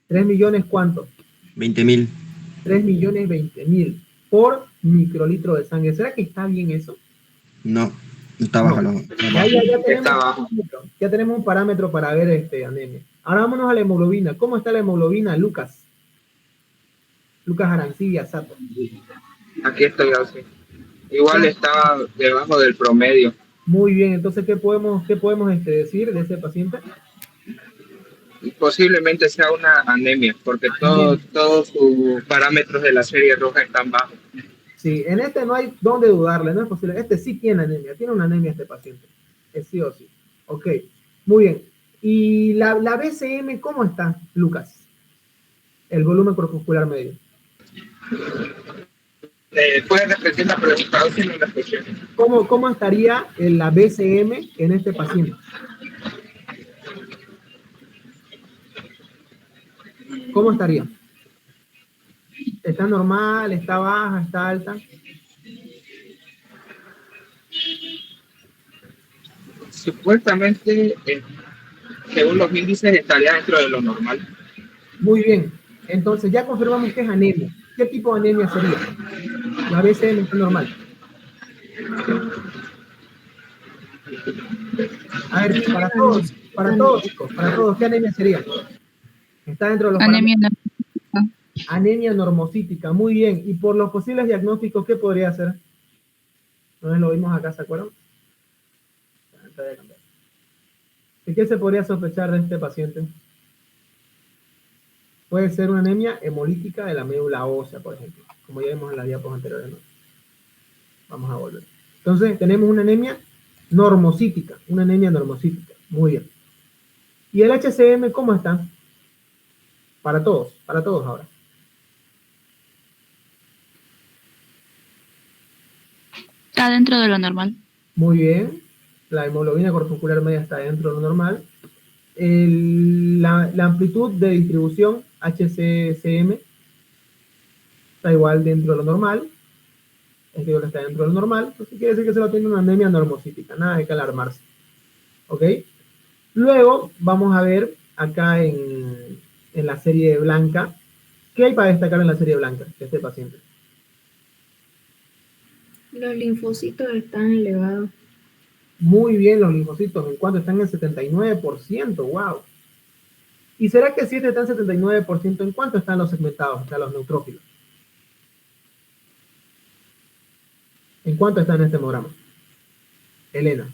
3 millones, ¿cuánto? 20.000. 3.020.000 por microlitro de sangre. ¿Será que está bien eso? No, está bajo. No. Ya tenemos un parámetro para ver anemia. Ahora vámonos a la hemoglobina. ¿Cómo está la hemoglobina, Lucas? Lucas Arancibia Sato. Aquí estoy así. Igual estaba debajo del promedio. Muy bien, entonces, ¿qué podemos decir de ese paciente? Posiblemente sea una anemia, porque todos sus parámetros de la serie roja están bajos. Sí, en este no hay dónde dudarle, no es posible. Este sí tiene una anemia este paciente. Es sí o sí. Ok, muy bien. ¿Y la BCM cómo está, Lucas? El volumen corpuscular medio. Puedes repetir la pregunta, o si no la escuché. ¿Cómo estaría la BCM en este paciente? ¿Cómo estaría? ¿Está normal? ¿Está baja? ¿Está alta? Supuestamente, según los índices, estaría dentro de lo normal. Muy bien. Entonces ya confirmamos que es anemia. ¿Qué tipo de anemia sería? La BCM está normal. A ver, para todos, chicos, para todos, ¿qué anemia sería? Está dentro de los Anemia anemia normocítica, muy bien. Y por los posibles diagnósticos, ¿qué podría ser? No lo vimos acá, ¿se acuerdan? ¿De qué se podría sospechar de este paciente? Puede ser una anemia hemolítica de la médula ósea, por ejemplo, como ya vimos en las diapos anteriores, ¿no? Vamos a volver. Entonces, tenemos una anemia normocítica, muy bien. ¿Y el HCM cómo está? Para todos ahora. está dentro de lo normal. Muy bien. La hemoglobina corpuscular media está dentro de lo normal. La amplitud de distribución HCCM está igual dentro de lo normal. Es que está dentro de lo normal. Entonces quiere decir que se lo tiene una anemia normocítica. Nada de que alarmarse. ¿Ok? Luego vamos a ver acá en la serie blanca. ¿Qué hay para destacar en la serie blanca de este paciente? Los linfocitos están elevados. Muy bien, los linfocitos, en cuanto están en 79%, wow. ¿Y será que si este está en 79%, en cuánto están los segmentados, o sea, los neutrófilos? ¿En cuánto están en este hemograma? Elena.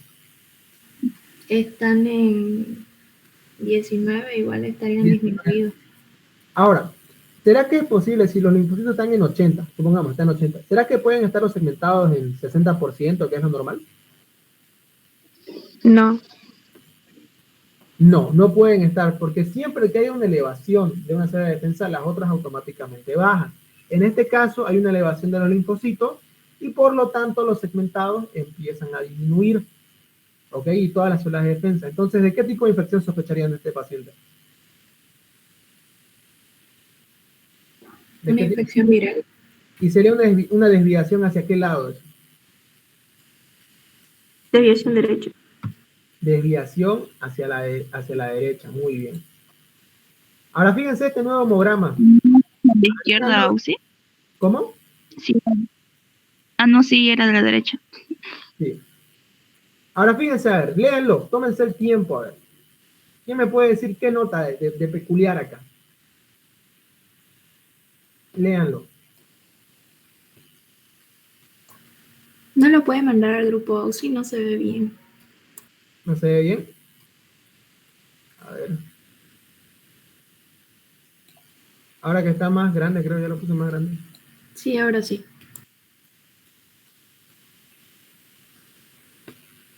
Están en 19, igual estarían disminuidos. Ahora, ¿será que es posible, si los linfocitos están en 80, supongamos, están en 80, ¿será que pueden estar los segmentados en 60%, que es lo normal? No. No, no pueden estar, porque siempre que haya una elevación de una serie de defensa, las otras automáticamente bajan. En este caso, hay una elevación de los linfocitos y por lo tanto los segmentados empiezan a disminuir. ¿Ok? Y todas las células de defensa. Entonces, ¿de qué tipo de infección sospecharían de este paciente? Una infección viral. ¿Y sería una desviación hacia qué lado? Desviación derecha. Desviación hacia la derecha, muy bien. Ahora fíjense este nuevo hemograma. ¿De izquierda o sí? ¿Cómo? Sí. Ah, no, sí, era de la derecha. Sí. Ahora fíjense, a ver, léanlo, tómense el tiempo, a ver. ¿Quién me puede decir qué nota de peculiar acá? Léanlo. No lo puede mandar al grupo AUSI, no se ve bien. ¿No se ve bien? A ver. Ahora que está más grande, creo que ya lo puse más grande. Sí, ahora sí.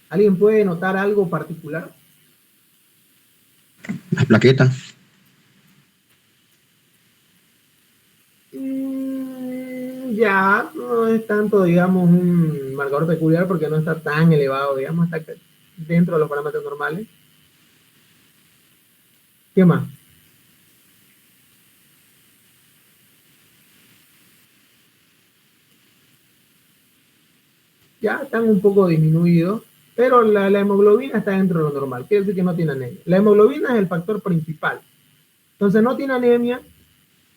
¿Alguien puede notar algo particular? Las plaquetas. Ya, no es tanto, digamos, un marcador peculiar porque no está tan elevado, digamos, está dentro de los parámetros normales. ¿Qué más? Ya están un poco disminuidos, pero la hemoglobina está dentro de lo normal, quiere decir que no tiene anemia. La hemoglobina es el factor principal. Entonces no tiene anemia,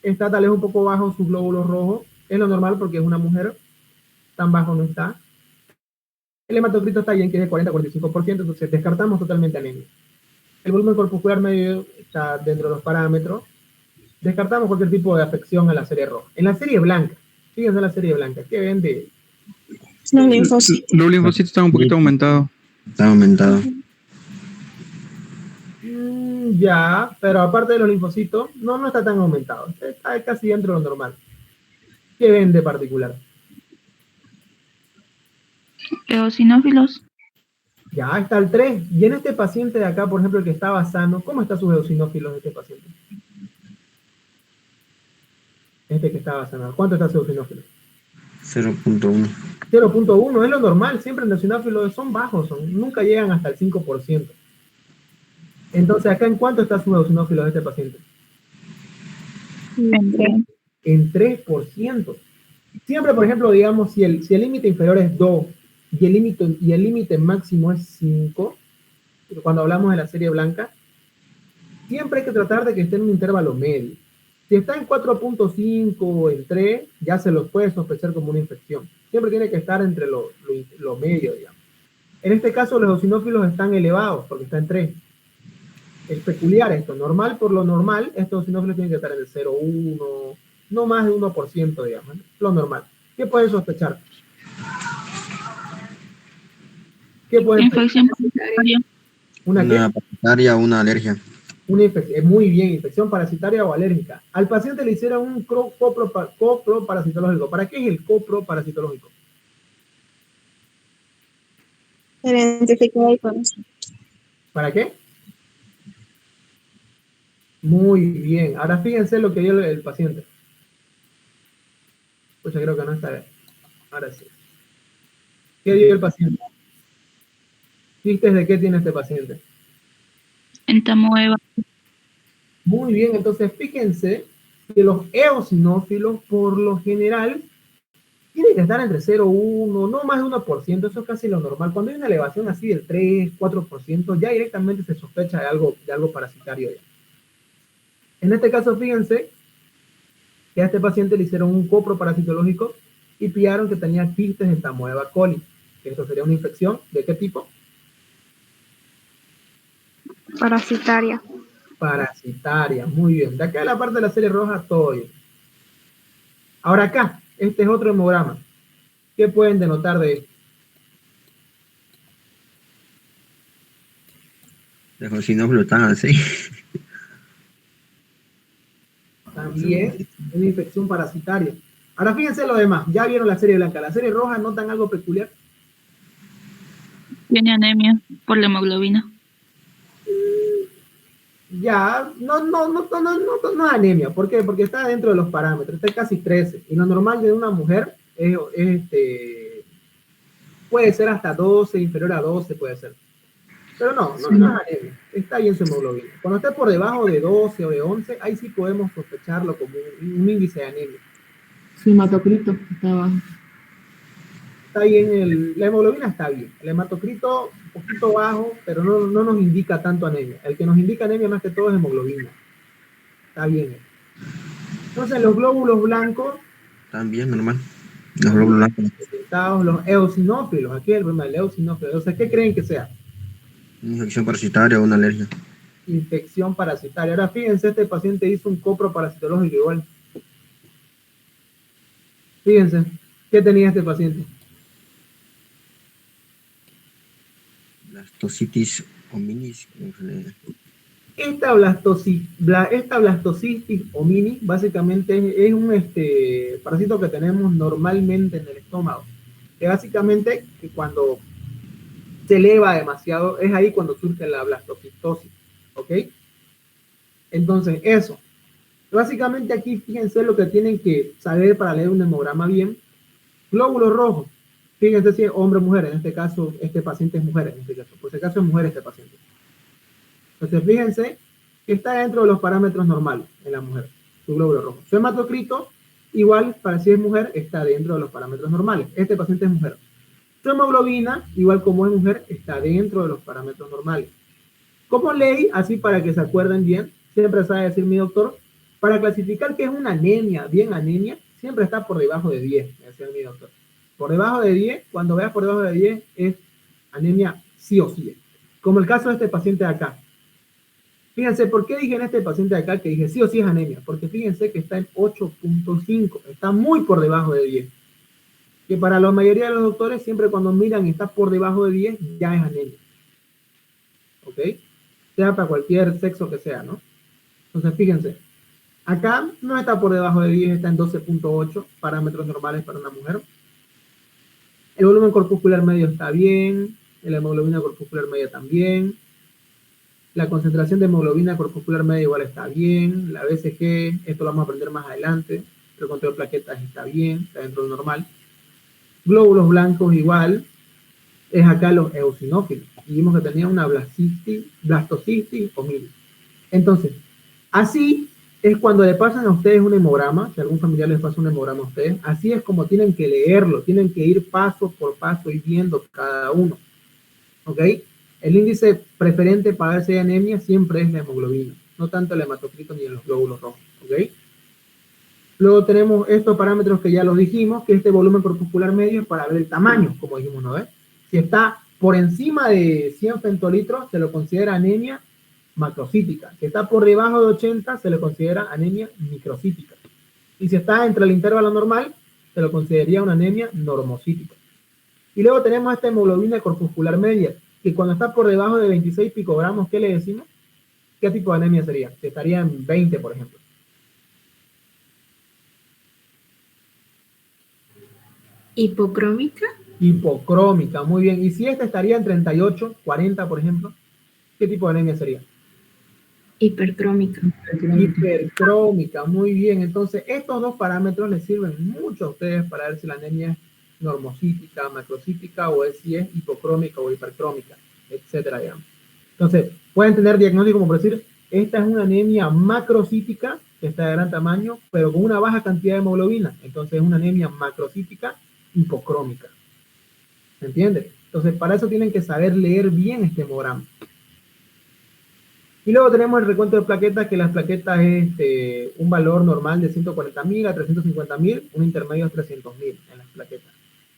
está tal vez un poco bajo sus glóbulos rojos, es lo normal porque es una mujer, tan bajo no está. El hematocrito está bien, que es de 40-45%, entonces descartamos totalmente anemia. El volumen corpuscular medio está dentro de los parámetros. Descartamos cualquier tipo de afección a la serie roja. En la serie blanca, fíjense en la serie blanca, ¿qué ven de...? Los linfocitos están un poquito aumentados. Está aumentado. Ya, pero aparte de los linfocitos, no está tan aumentado. Está casi dentro de lo normal. ¿Qué ven de particular? Eosinófilos. Ya, está el 3. Y en este paciente de acá, por ejemplo, el que estaba sano, ¿cómo está sus eosinófilos de este paciente? Este que estaba sanado. ¿Cuánto está su eosinófilo? 0.1. 0.1 es lo normal, siempre en eosinófilos son bajos, nunca llegan hasta el 5%. Entonces, ¿acá en cuánto está su eosinófilo de este paciente? En 3%. Siempre, por ejemplo, digamos, si el límite inferior es 2 y el límite máximo es 5, cuando hablamos de la serie blanca, siempre hay que tratar de que esté en un intervalo medio. Si está en 4.5 o en 3, ya se los puede sospechar como una infección. Siempre tiene que estar entre lo medio, digamos. En este caso, los eosinófilos están elevados porque está en 3. Es peculiar esto. Normal por lo normal, estos eosinófilos tienen que estar en el 0,1, no más de 1%, digamos. Lo normal. ¿Qué pueden sospechar? ¿Qué pueden Infección parasitaria. ¿Una parasitaria o una alergia. Una infección, muy bien, infección parasitaria o alérgica. Al paciente le hicieron un coproparasitológico. ¿Para qué es el coproparasitológico? Para identificar el corazón. ¿Para qué? Muy bien. Ahora fíjense lo que dio el paciente. Pues yo creo que no está bien. Ahora sí. ¿Qué dio el paciente? ¿Viste de qué tiene este paciente? Entamoeba. Muy bien, entonces fíjense que los eosinófilos por lo general tienen que estar entre 0,1, no más de 1%, eso es casi lo normal. Cuando hay una elevación así del 3, 4%, ya directamente se sospecha de algo parasitario ya. En este caso, fíjense que a este paciente le hicieron un coproparasitológico y pillaron que tenía quistes de Entamoeba coli, que esto sería una infección, ¿de qué tipo? Parasitaria. Parasitaria, muy bien. De acá a la parte de la serie roja, todo bien. Ahora acá, este es otro hemograma. ¿Qué pueden denotar de esto? Los eosinófilos están así. También una infección parasitaria. Ahora fíjense lo demás. Ya vieron la serie blanca. La serie roja, ¿notan algo peculiar? Tiene anemia por la hemoglobina. Ya, no anemia. ¿Por qué? Porque está dentro de los parámetros, está casi 13. Y lo normal de una mujer puede ser hasta 12, inferior a 12 puede ser. Pero no es anemia. Está bien su hemoglobina. Cuando esté por debajo de 12 o de 11, ahí sí podemos sospecharlo como un índice de anemia. Su hematocrito está bajo. Está bien, la hemoglobina está bien. El hematocrito un poquito bajo, pero no nos indica tanto anemia. El que nos indica anemia más que todo es hemoglobina. Está bien. Entonces los glóbulos blancos. También normal. Los glóbulos blancos. Los eosinófilos. Aquí el problema del eosinófilo. O sea, ¿qué creen que sea? Una infección parasitaria o una alergia. Infección parasitaria. Ahora fíjense, este paciente hizo un coproparasitológico igual. Fíjense, ¿qué tenía este paciente? Blastocitis hominis. Esta blastocitis hominis básicamente es un parásito que tenemos normalmente en el estómago. Que básicamente que cuando se eleva demasiado, es ahí cuando surge la blastocistosis. ¿Ok? Entonces, eso. Básicamente aquí fíjense lo que tienen que saber para leer un hemograma bien. Glóbulos rojos. Fíjense si es hombre o mujer. En este caso, este paciente es mujer. En este caso, por si acaso es mujer este paciente. Entonces, fíjense que está dentro de los parámetros normales en la mujer. Su glóbulo rojo. Su hematocrito, igual, para si es mujer, está dentro de los parámetros normales. Este paciente es mujer. Su hemoglobina, igual como es mujer, está dentro de los parámetros normales. Como ley, así para que se acuerden bien, siempre sabe decir mi doctor, para clasificar que es una anemia, bien anemia, siempre está por debajo de 10, me decía mi doctor. Por debajo de 10, cuando veas por debajo de 10, es anemia sí o sí. Como el caso de este paciente de acá. Fíjense, ¿por qué dije en este paciente de acá que dije sí o sí es anemia? Porque fíjense que está en 8.5, está muy por debajo de 10. Que para la mayoría de los doctores, siempre cuando miran y está por debajo de 10, ya es anemia. ¿Ok? Sea para cualquier sexo que sea, ¿no? Entonces, fíjense. Acá no está por debajo de 10, está en 12.8, parámetros normales para una mujer. El volumen corpuscular medio está bien, la hemoglobina corpuscular media también. La concentración de hemoglobina corpuscular media igual está bien. La BCG, esto lo vamos a aprender más adelante. el conteo de plaquetas está bien, está dentro de lo normal. Glóbulos blancos igual, es acá los eosinófilos. Y vimos que tenía una blastocitis o mil. Entonces, así es cuando le pasan a ustedes un hemograma, si algún familiar les pasa un hemograma a ustedes, así es como tienen que leerlo, tienen que ir paso por paso y viendo cada uno. ¿Ok? El índice preferente para ver si hay anemia siempre es la hemoglobina, no tanto el hematocrito ni los glóbulos rojos. ¿Ok? Luego tenemos estos parámetros que ya los dijimos, que este volumen corpuscular medio es para ver el tamaño, como dijimos, ¿no? Si está por encima de 100 femtolitros, se lo considera anemia macrocítica. Si está por debajo de 80, se le considera anemia microcítica. Y si está entre el intervalo normal, se lo consideraría una anemia normocítica. Y luego tenemos esta hemoglobina corpuscular media, que cuando está por debajo de 26 picogramos, ¿qué le decimos? ¿Qué tipo de anemia sería? Si estaría en 20, por ejemplo. ¿Hipocrómica? Hipocrómica, muy bien. ¿Y si esta estaría en 38, 40, por ejemplo? ¿Qué tipo de anemia sería? Hipercrómica. Hipercrómica, muy bien. Entonces, estos dos parámetros les sirven mucho a ustedes para ver si la anemia es normocítica, macrocítica, o si es hipocrómica o hipercrómica, etcétera, digamos. Entonces, pueden tener diagnóstico como por decir, esta es una anemia macrocítica, que está de gran tamaño, pero con una baja cantidad de hemoglobina. Entonces, es una anemia macrocítica hipocrómica. ¿Se entiende? Entonces, para eso tienen que saber leer bien este hemograma. Y luego tenemos el recuento de plaquetas, que las plaquetas es un valor normal de 140.000 a 350.000, un intermedio es 300.000 en las plaquetas.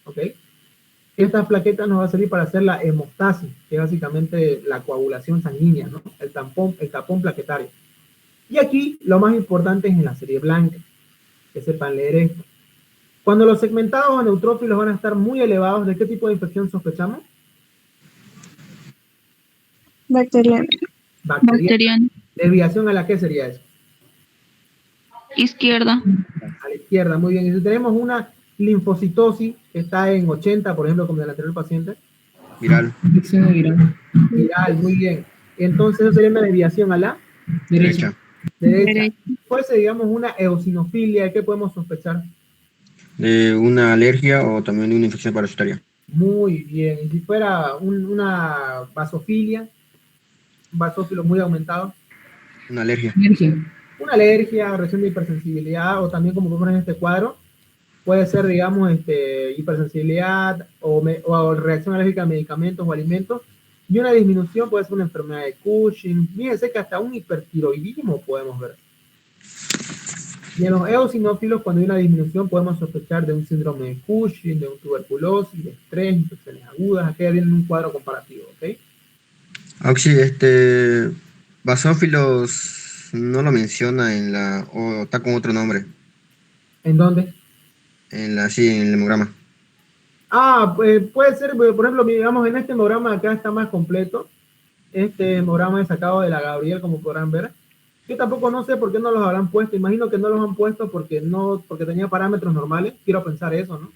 ¿Ok? Estas plaquetas nos va a servir para hacer la hemostasis, que es básicamente la coagulación sanguínea, ¿no? El tapón plaquetario. Y aquí lo más importante es en la serie blanca, que sepan leer esto. Cuando los segmentados o neutrófilos van a estar muy elevados, ¿de qué tipo de infección sospechamos? Bacteriana. Bacteriana. ¿Desviación a la qué sería eso? Izquierda. A la izquierda, muy bien. Y si tenemos una linfocitosis que está en 80, por ejemplo, como en el anterior paciente. Viral. Viral, muy bien. Entonces eso sería una desviación a la Derecha. derecha. Fuese, digamos, una eosinofilia, ¿qué podemos sospechar? De una alergia o también de una infección parasitaria. Muy bien. Y si fuera una vasofilia, un basófilo muy aumentado. Una alergia. Una alergia, reacción de hipersensibilidad, o también como vemos en este cuadro, puede ser, digamos, hipersensibilidad o reacción alérgica a medicamentos o alimentos, y una disminución puede ser una enfermedad de Cushing. Fíjense que hasta un hipertiroidismo podemos ver. Y en los eosinófilos, cuando hay una disminución, podemos sospechar de un síndrome de Cushing, de un tuberculosis, de estrés, infecciones agudas. Aquí ya viene un cuadro comparativo, ¿ok? Auxi, basófilos no lo menciona en la, o está con otro nombre. ¿En dónde? En el hemograma. Ah, pues puede ser, por ejemplo, digamos, en este hemograma acá está más completo. Este hemograma es sacado de la Gabriel, como podrán ver. Yo tampoco no sé por qué no los habrán puesto. Imagino que no los han puesto porque tenía parámetros normales. Quiero pensar eso, ¿no?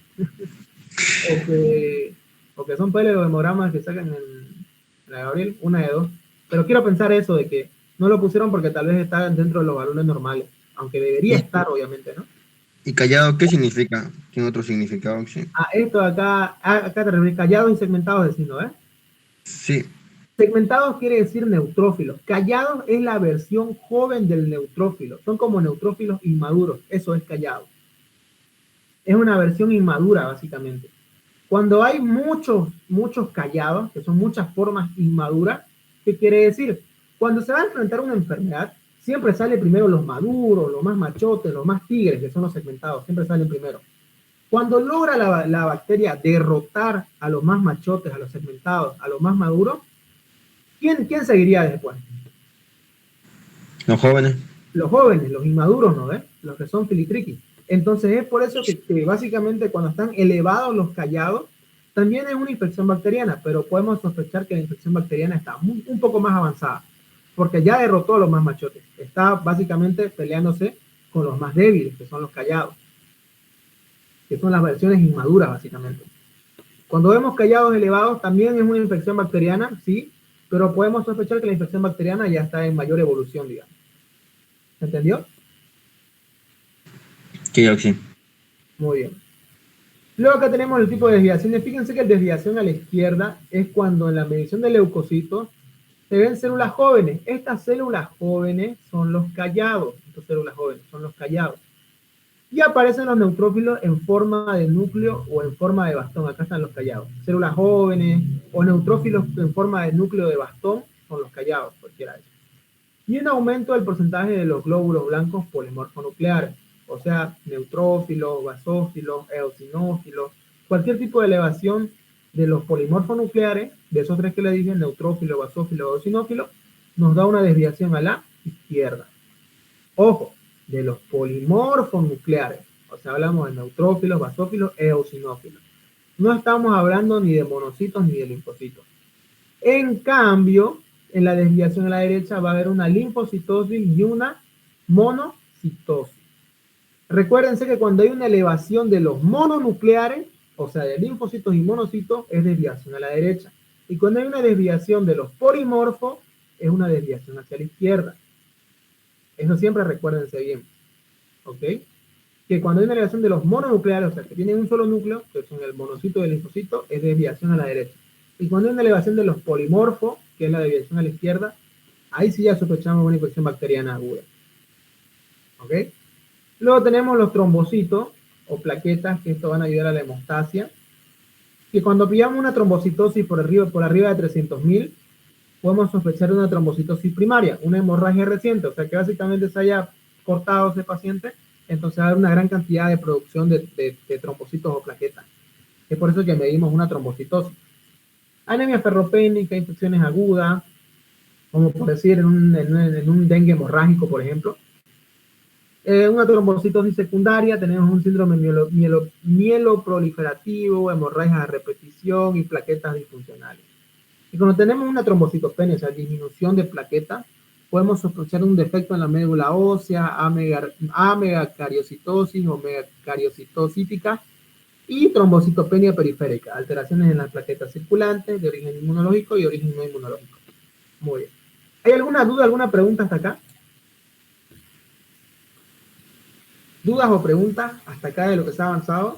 o que son peles los hemogramas que sacan en la Gabriel, una de dos. Pero quiero pensar eso, de que no lo pusieron porque tal vez está dentro de los valores normales. Aunque debería estar, obviamente, ¿no? ¿Y callado qué significa? ¿Tiene otro significado? Sí. Esto de acá te refieres callados y segmentados, decimos, ¿eh? Sí. Segmentados quiere decir neutrófilos. Callados es la versión joven del neutrófilo. Son como neutrófilos inmaduros. Eso es callado. Es una versión inmadura, básicamente. Cuando hay muchos callados, que son muchas formas inmaduras, ¿qué quiere decir? Cuando se va a enfrentar una enfermedad, siempre sale primero los maduros, los más machotes, los más tigres, que son los segmentados. Siempre salen primero. Cuando logra la bacteria derrotar a los más machotes, a los segmentados, a los más maduros, ¿quién seguiría después? Los jóvenes. Los jóvenes, los inmaduros, ¿no ves? Los que son filitriquis. Entonces es por eso que básicamente cuando están elevados los callados, también es una infección bacteriana, pero podemos sospechar que la infección bacteriana está un poco más avanzada, porque ya derrotó a los más machotes. Está básicamente peleándose con los más débiles, que son los callados, que son las versiones inmaduras, básicamente. Cuando vemos callados elevados, también es una infección bacteriana, sí, pero podemos sospechar que la infección bacteriana ya está en mayor evolución, digamos. ¿Se entendió? Sí, Oxy. Muy bien. Luego acá tenemos el tipo de desviaciones. Fíjense que la desviación a la izquierda es cuando en la medición de leucocitos se ven células jóvenes. Estas células jóvenes son los callados. Estas células jóvenes son los callados. Y aparecen los neutrófilos en forma de núcleo o en forma de bastón. Acá están los callados. Células jóvenes o neutrófilos en forma de núcleo de bastón son los callados, cualquiera de ellos. Y un aumento del porcentaje de los glóbulos blancos polimorfonucleares. O sea, neutrófilos, basófilos, eosinófilos, cualquier tipo de elevación de los polimorfonucleares, de esos tres que le dije, neutrófilo, basófilo, eosinófilo, nos da una desviación a la izquierda. Ojo, de los polimorfonucleares, o sea, hablamos de neutrófilos, basófilos, eosinófilos. No estamos hablando ni de monocitos ni de linfocitos. En cambio, en la desviación a la derecha va a haber una linfocitosis y una monocitosis. Recuérdense que cuando hay una elevación de los mononucleares, o sea, de linfocitos y monocitos, es desviación a la derecha. Y cuando hay una desviación de los polimorfos, es una desviación hacia la izquierda. Eso siempre recuérdense bien. ¿Ok? Que cuando hay una elevación de los mononucleares, o sea, que tienen un solo núcleo, que son el monocito y el linfocito, es desviación a la derecha. Y cuando hay una elevación de los polimorfos, que es la desviación a la izquierda, ahí sí ya sospechamos una infección bacteriana aguda. ¿Ok? Luego tenemos los trombocitos o plaquetas, que esto van a ayudar a la hemostasia. Que cuando pillamos una trombocitosis por arriba de 300.000, podemos sospechar una trombocitosis primaria, una hemorragia reciente, o sea que básicamente se haya cortado ese paciente, entonces va a haber una gran cantidad de producción de trombocitos o plaquetas. Es por eso que medimos una trombocitosis. Anemia ferropénica, infecciones agudas, como por decir en un dengue hemorrágico, por ejemplo. Una trombocitosis secundaria, tenemos un síndrome mieloproliferativo, hemorragias a repetición y plaquetas disfuncionales. Y cuando tenemos una trombocitopenia, o sea, disminución de plaquetas, podemos sospechar un defecto en la médula ósea, amegacariocitosis o megacariocitocítica, y trombocitopenia periférica, alteraciones en las plaquetas circulantes de origen inmunológico y origen no inmunológico. Muy bien. ¿Hay alguna duda, alguna pregunta hasta acá? ¿Dudas o preguntas hasta acá de lo que se ha avanzado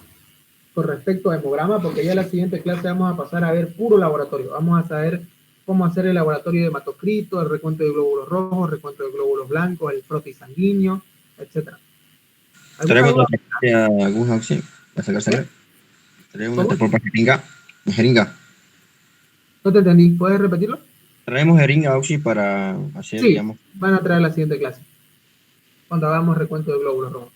con respecto a hemograma? Porque ya en la siguiente clase vamos a pasar a ver puro laboratorio. Vamos a saber cómo hacer el laboratorio de hematocrito, el recuento de glóbulos rojos, el recuento de glóbulos blancos, el frotis sanguíneo, etc. ¿Traemos otra aguja, sí? ¿Para sacar sangre? ¿Traemos una jeringa? No te entendí. ¿Puedes repetirlo? Traemos jeringa, Oxy, para hacer, sí, digamos... van a traer la siguiente clase. Cuando hagamos recuento de glóbulos rojos.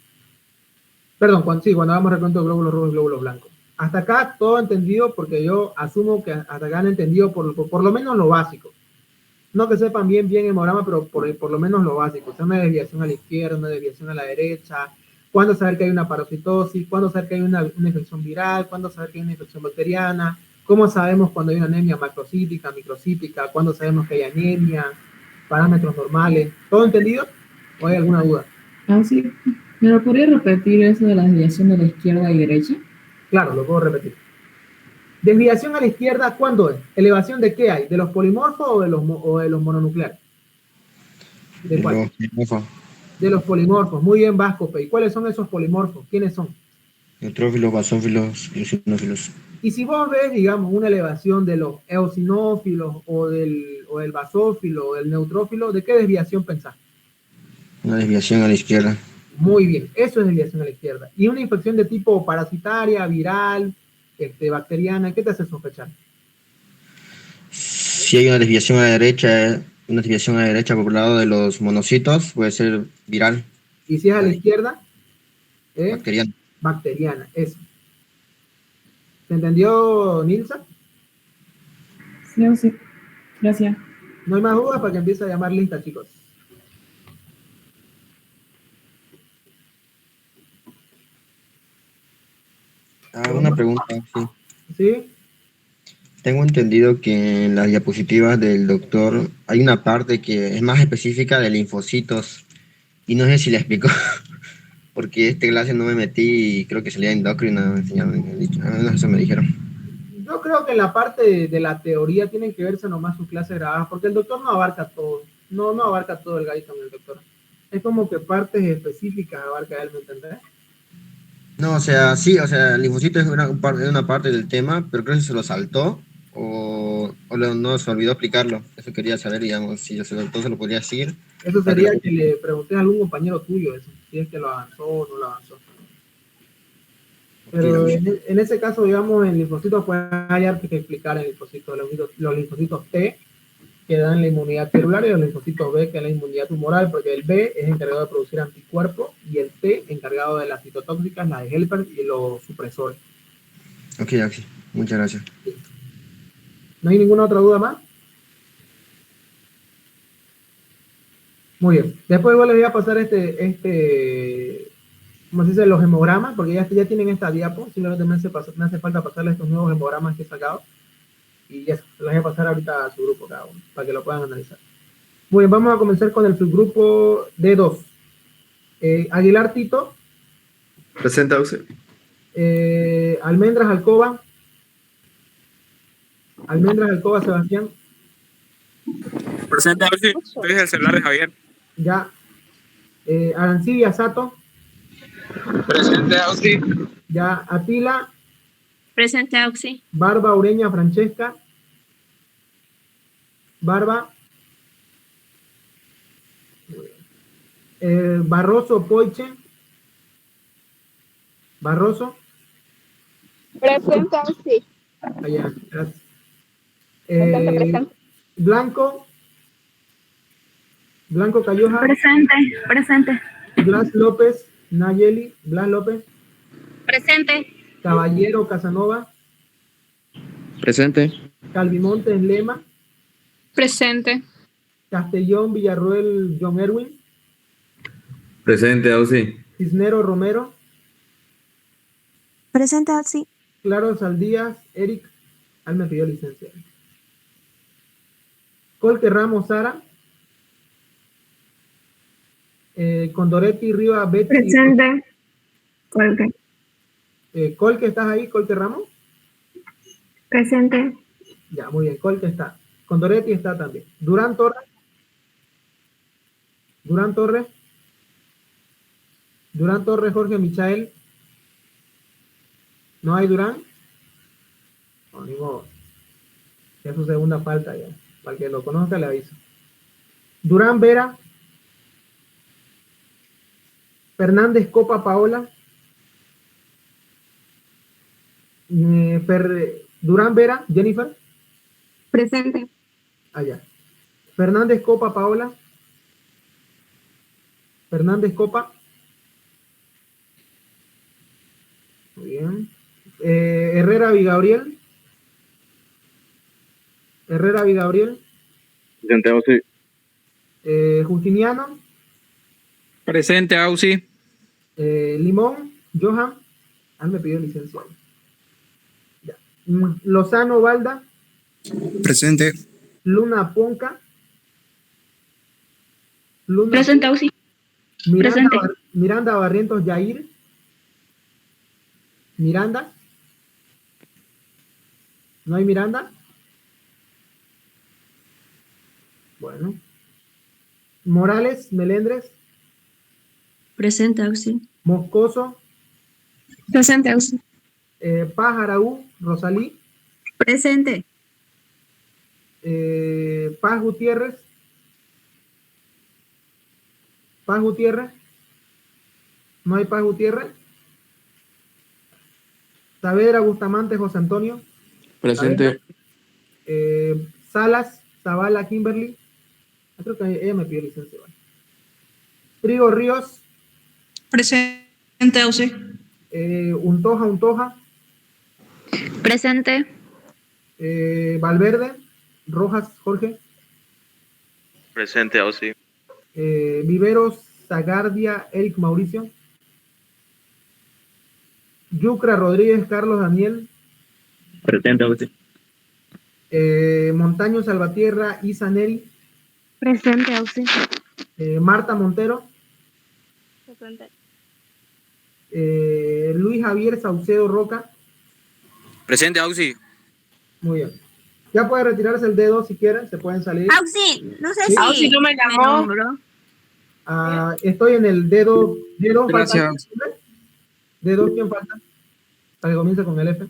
Perdón, cuando hagamos recuento de glóbulos rojos y glóbulos blancos. Hasta acá todo entendido, porque yo asumo que hasta acá han entendido por lo menos lo básico. No que sepan bien hemograma, pero por lo menos lo básico. O sea, una desviación a la izquierda, una desviación a la derecha. Cuándo saber que hay una parasitosis, cuándo saber que hay una infección viral, cuándo saber que hay una infección bacteriana, cómo sabemos cuando hay una anemia macrocítica, microcítica, cuándo sabemos que hay anemia, parámetros normales. ¿Todo entendido? ¿O hay alguna duda? Ah, sí. ¿Me lo podría repetir eso de la desviación de la izquierda y derecha? Claro, lo puedo repetir. Desviación a la izquierda, ¿cuándo es? ¿Elevación de qué hay? ¿De los polimorfos o de los mononucleares? ¿De cuál? De los polimorfos. Muy bien, Vasco. ¿Y cuáles son esos polimorfos? ¿Quiénes son? Neutrófilos, basófilos y eosinófilos. Y si vos ves, digamos, una elevación de los eosinófilos o del basófilo o del neutrófilo, ¿de qué desviación pensás? Una desviación a la izquierda. Muy bien, eso es desviación a la izquierda. Y una infección de tipo parasitaria, viral, bacteriana, ¿qué te hace sospechar? Si hay una desviación a la derecha, por el lado de los monocitos, puede ser viral. Y si es a la izquierda, bacteriana. Bacteriana, eso. ¿Se entendió, Nilsa? Sí, sí. Gracias. No hay más dudas para que empiece a llamar lista, chicos. Una pregunta, sí. ¿Sí? Tengo entendido que en las diapositivas del doctor hay una parte que es más específica de linfocitos y no sé si le explicó porque esta clase no me metí y creo que salía endocrina, eso me dijeron. Yo creo que en la parte de la teoría tienen que verse nomás sus clases grabadas porque el doctor no abarca todo, no abarca todo el Guyton el doctor. Es como que partes específicas abarca él, ¿me entendés? No, o sea, sí, o sea, el linfocito es una parte del tema, pero creo que se lo saltó no se olvidó explicarlo. Eso quería saber, digamos, si se lo saltó, se lo podría decir. Eso sería que le pregunté a algún compañero tuyo, eso, si es que lo avanzó o no lo avanzó. Pero en ese caso, digamos, el linfocito puede hallar que explicar el linfocito, los linfocitos T, que dan la inmunidad celular, y los linfocitos B, que es la inmunidad tumoral, porque el B es encargado de producir anticuerpos y el T encargado de las citotóxicas, las de helper y los supresores. Ok, muchas gracias. ¿No hay ninguna otra duda más? Muy bien. Después igual les voy a pasar ¿cómo se dice? Los hemogramas, porque ya tienen esta diapo, simplemente me hace falta pasarles estos nuevos hemogramas que he sacado. Y ya, los voy a pasar ahorita a su grupo cada uno, para que lo puedan analizar. Muy bien, vamos a comenzar con el subgrupo D2. Aguilar Tito. Presente, Auxi. Almendras Alcoba. Almendras Alcoba Sebastián. Presente, Auxi. Estoy en el celular de Javier. Ya. Arancibia Sato. Presente, Auxi. Ya. Atila. Presente, Auxi. Barba Ureña Francesca. Barba. Barroso Poiche. Barroso. Presente, Auxi. Allá, gracias. Presente. Blanco. Blanco Calloja. Presente. Blas López. Nayeli. Blas López. Presente. Caballero Casanova. Presente. Calvimontes Lema. Presente. Castellón Villarruel John Erwin. Presente, Auxi. Cisnero Romero. Presente, Auxi. Claro Saldías Eric. Él me pidió licencia. Colque Ramos Sara. Condoretti Riva Betsy. Presente. Colque. Colque, ¿estás ahí? Colque Ramos. Presente. Ya, muy bien. Colque está. Condoretti está también. Durán Torres. Durán Torres. Durán Torres, Jorge Michael. ¿No hay Durán? No, ni modo. Es su segunda falta ya. Para el que lo conozca le aviso. Durán Vera. Fernández Copa Paola. Durán Vera, Jennifer. Presente. Allá. Fernández Copa Paola. Fernández Copa. Muy bien. Herrera Vigabriel. Herrera Vigabriel. Presente, Auxi. Justiniano. Presente, Auxi. Limón. Johan. Me pidió licencia. Ya. Lozano Valda. Presente. Luna Ponca. Presente, Auxi. Presente. Miranda Barrientos Yair. Miranda. ¿No hay Miranda? Bueno. Morales Melendres. Presente, Auxi. Moscoso. Presente, Auxi. Paz Rosalí. Presente. Paz Gutiérrez. Paz Gutiérrez. ¿No hay Paz Gutiérrez? Saavedra Bustamante José Antonio. Presente. Salas Zavala Kimberly. Creo que ella me pidió licencia. ¿Vale? Trigo Ríos. Presente, Auxi. Untoja. Presente. Valverde. Rojas Jorge. Presente, Auxi. Viveros Zagardia Eric Mauricio. Yucra Rodríguez Carlos Daniel. Presente, Auxi. Montaño Salvatierra Isa Neri. Presente, Auxi. Marta Montero. Presente. Luis Javier Saucedo Roca. Presente, Auxi. Muy bien. Ya puede retirarse el dedo si quieren, se pueden salir. Auxi, no sé ¿Sí? si Auxi no me llamó. Estoy en el dedo. Gracias. D2, ¿quién falta? Para que comience con el F.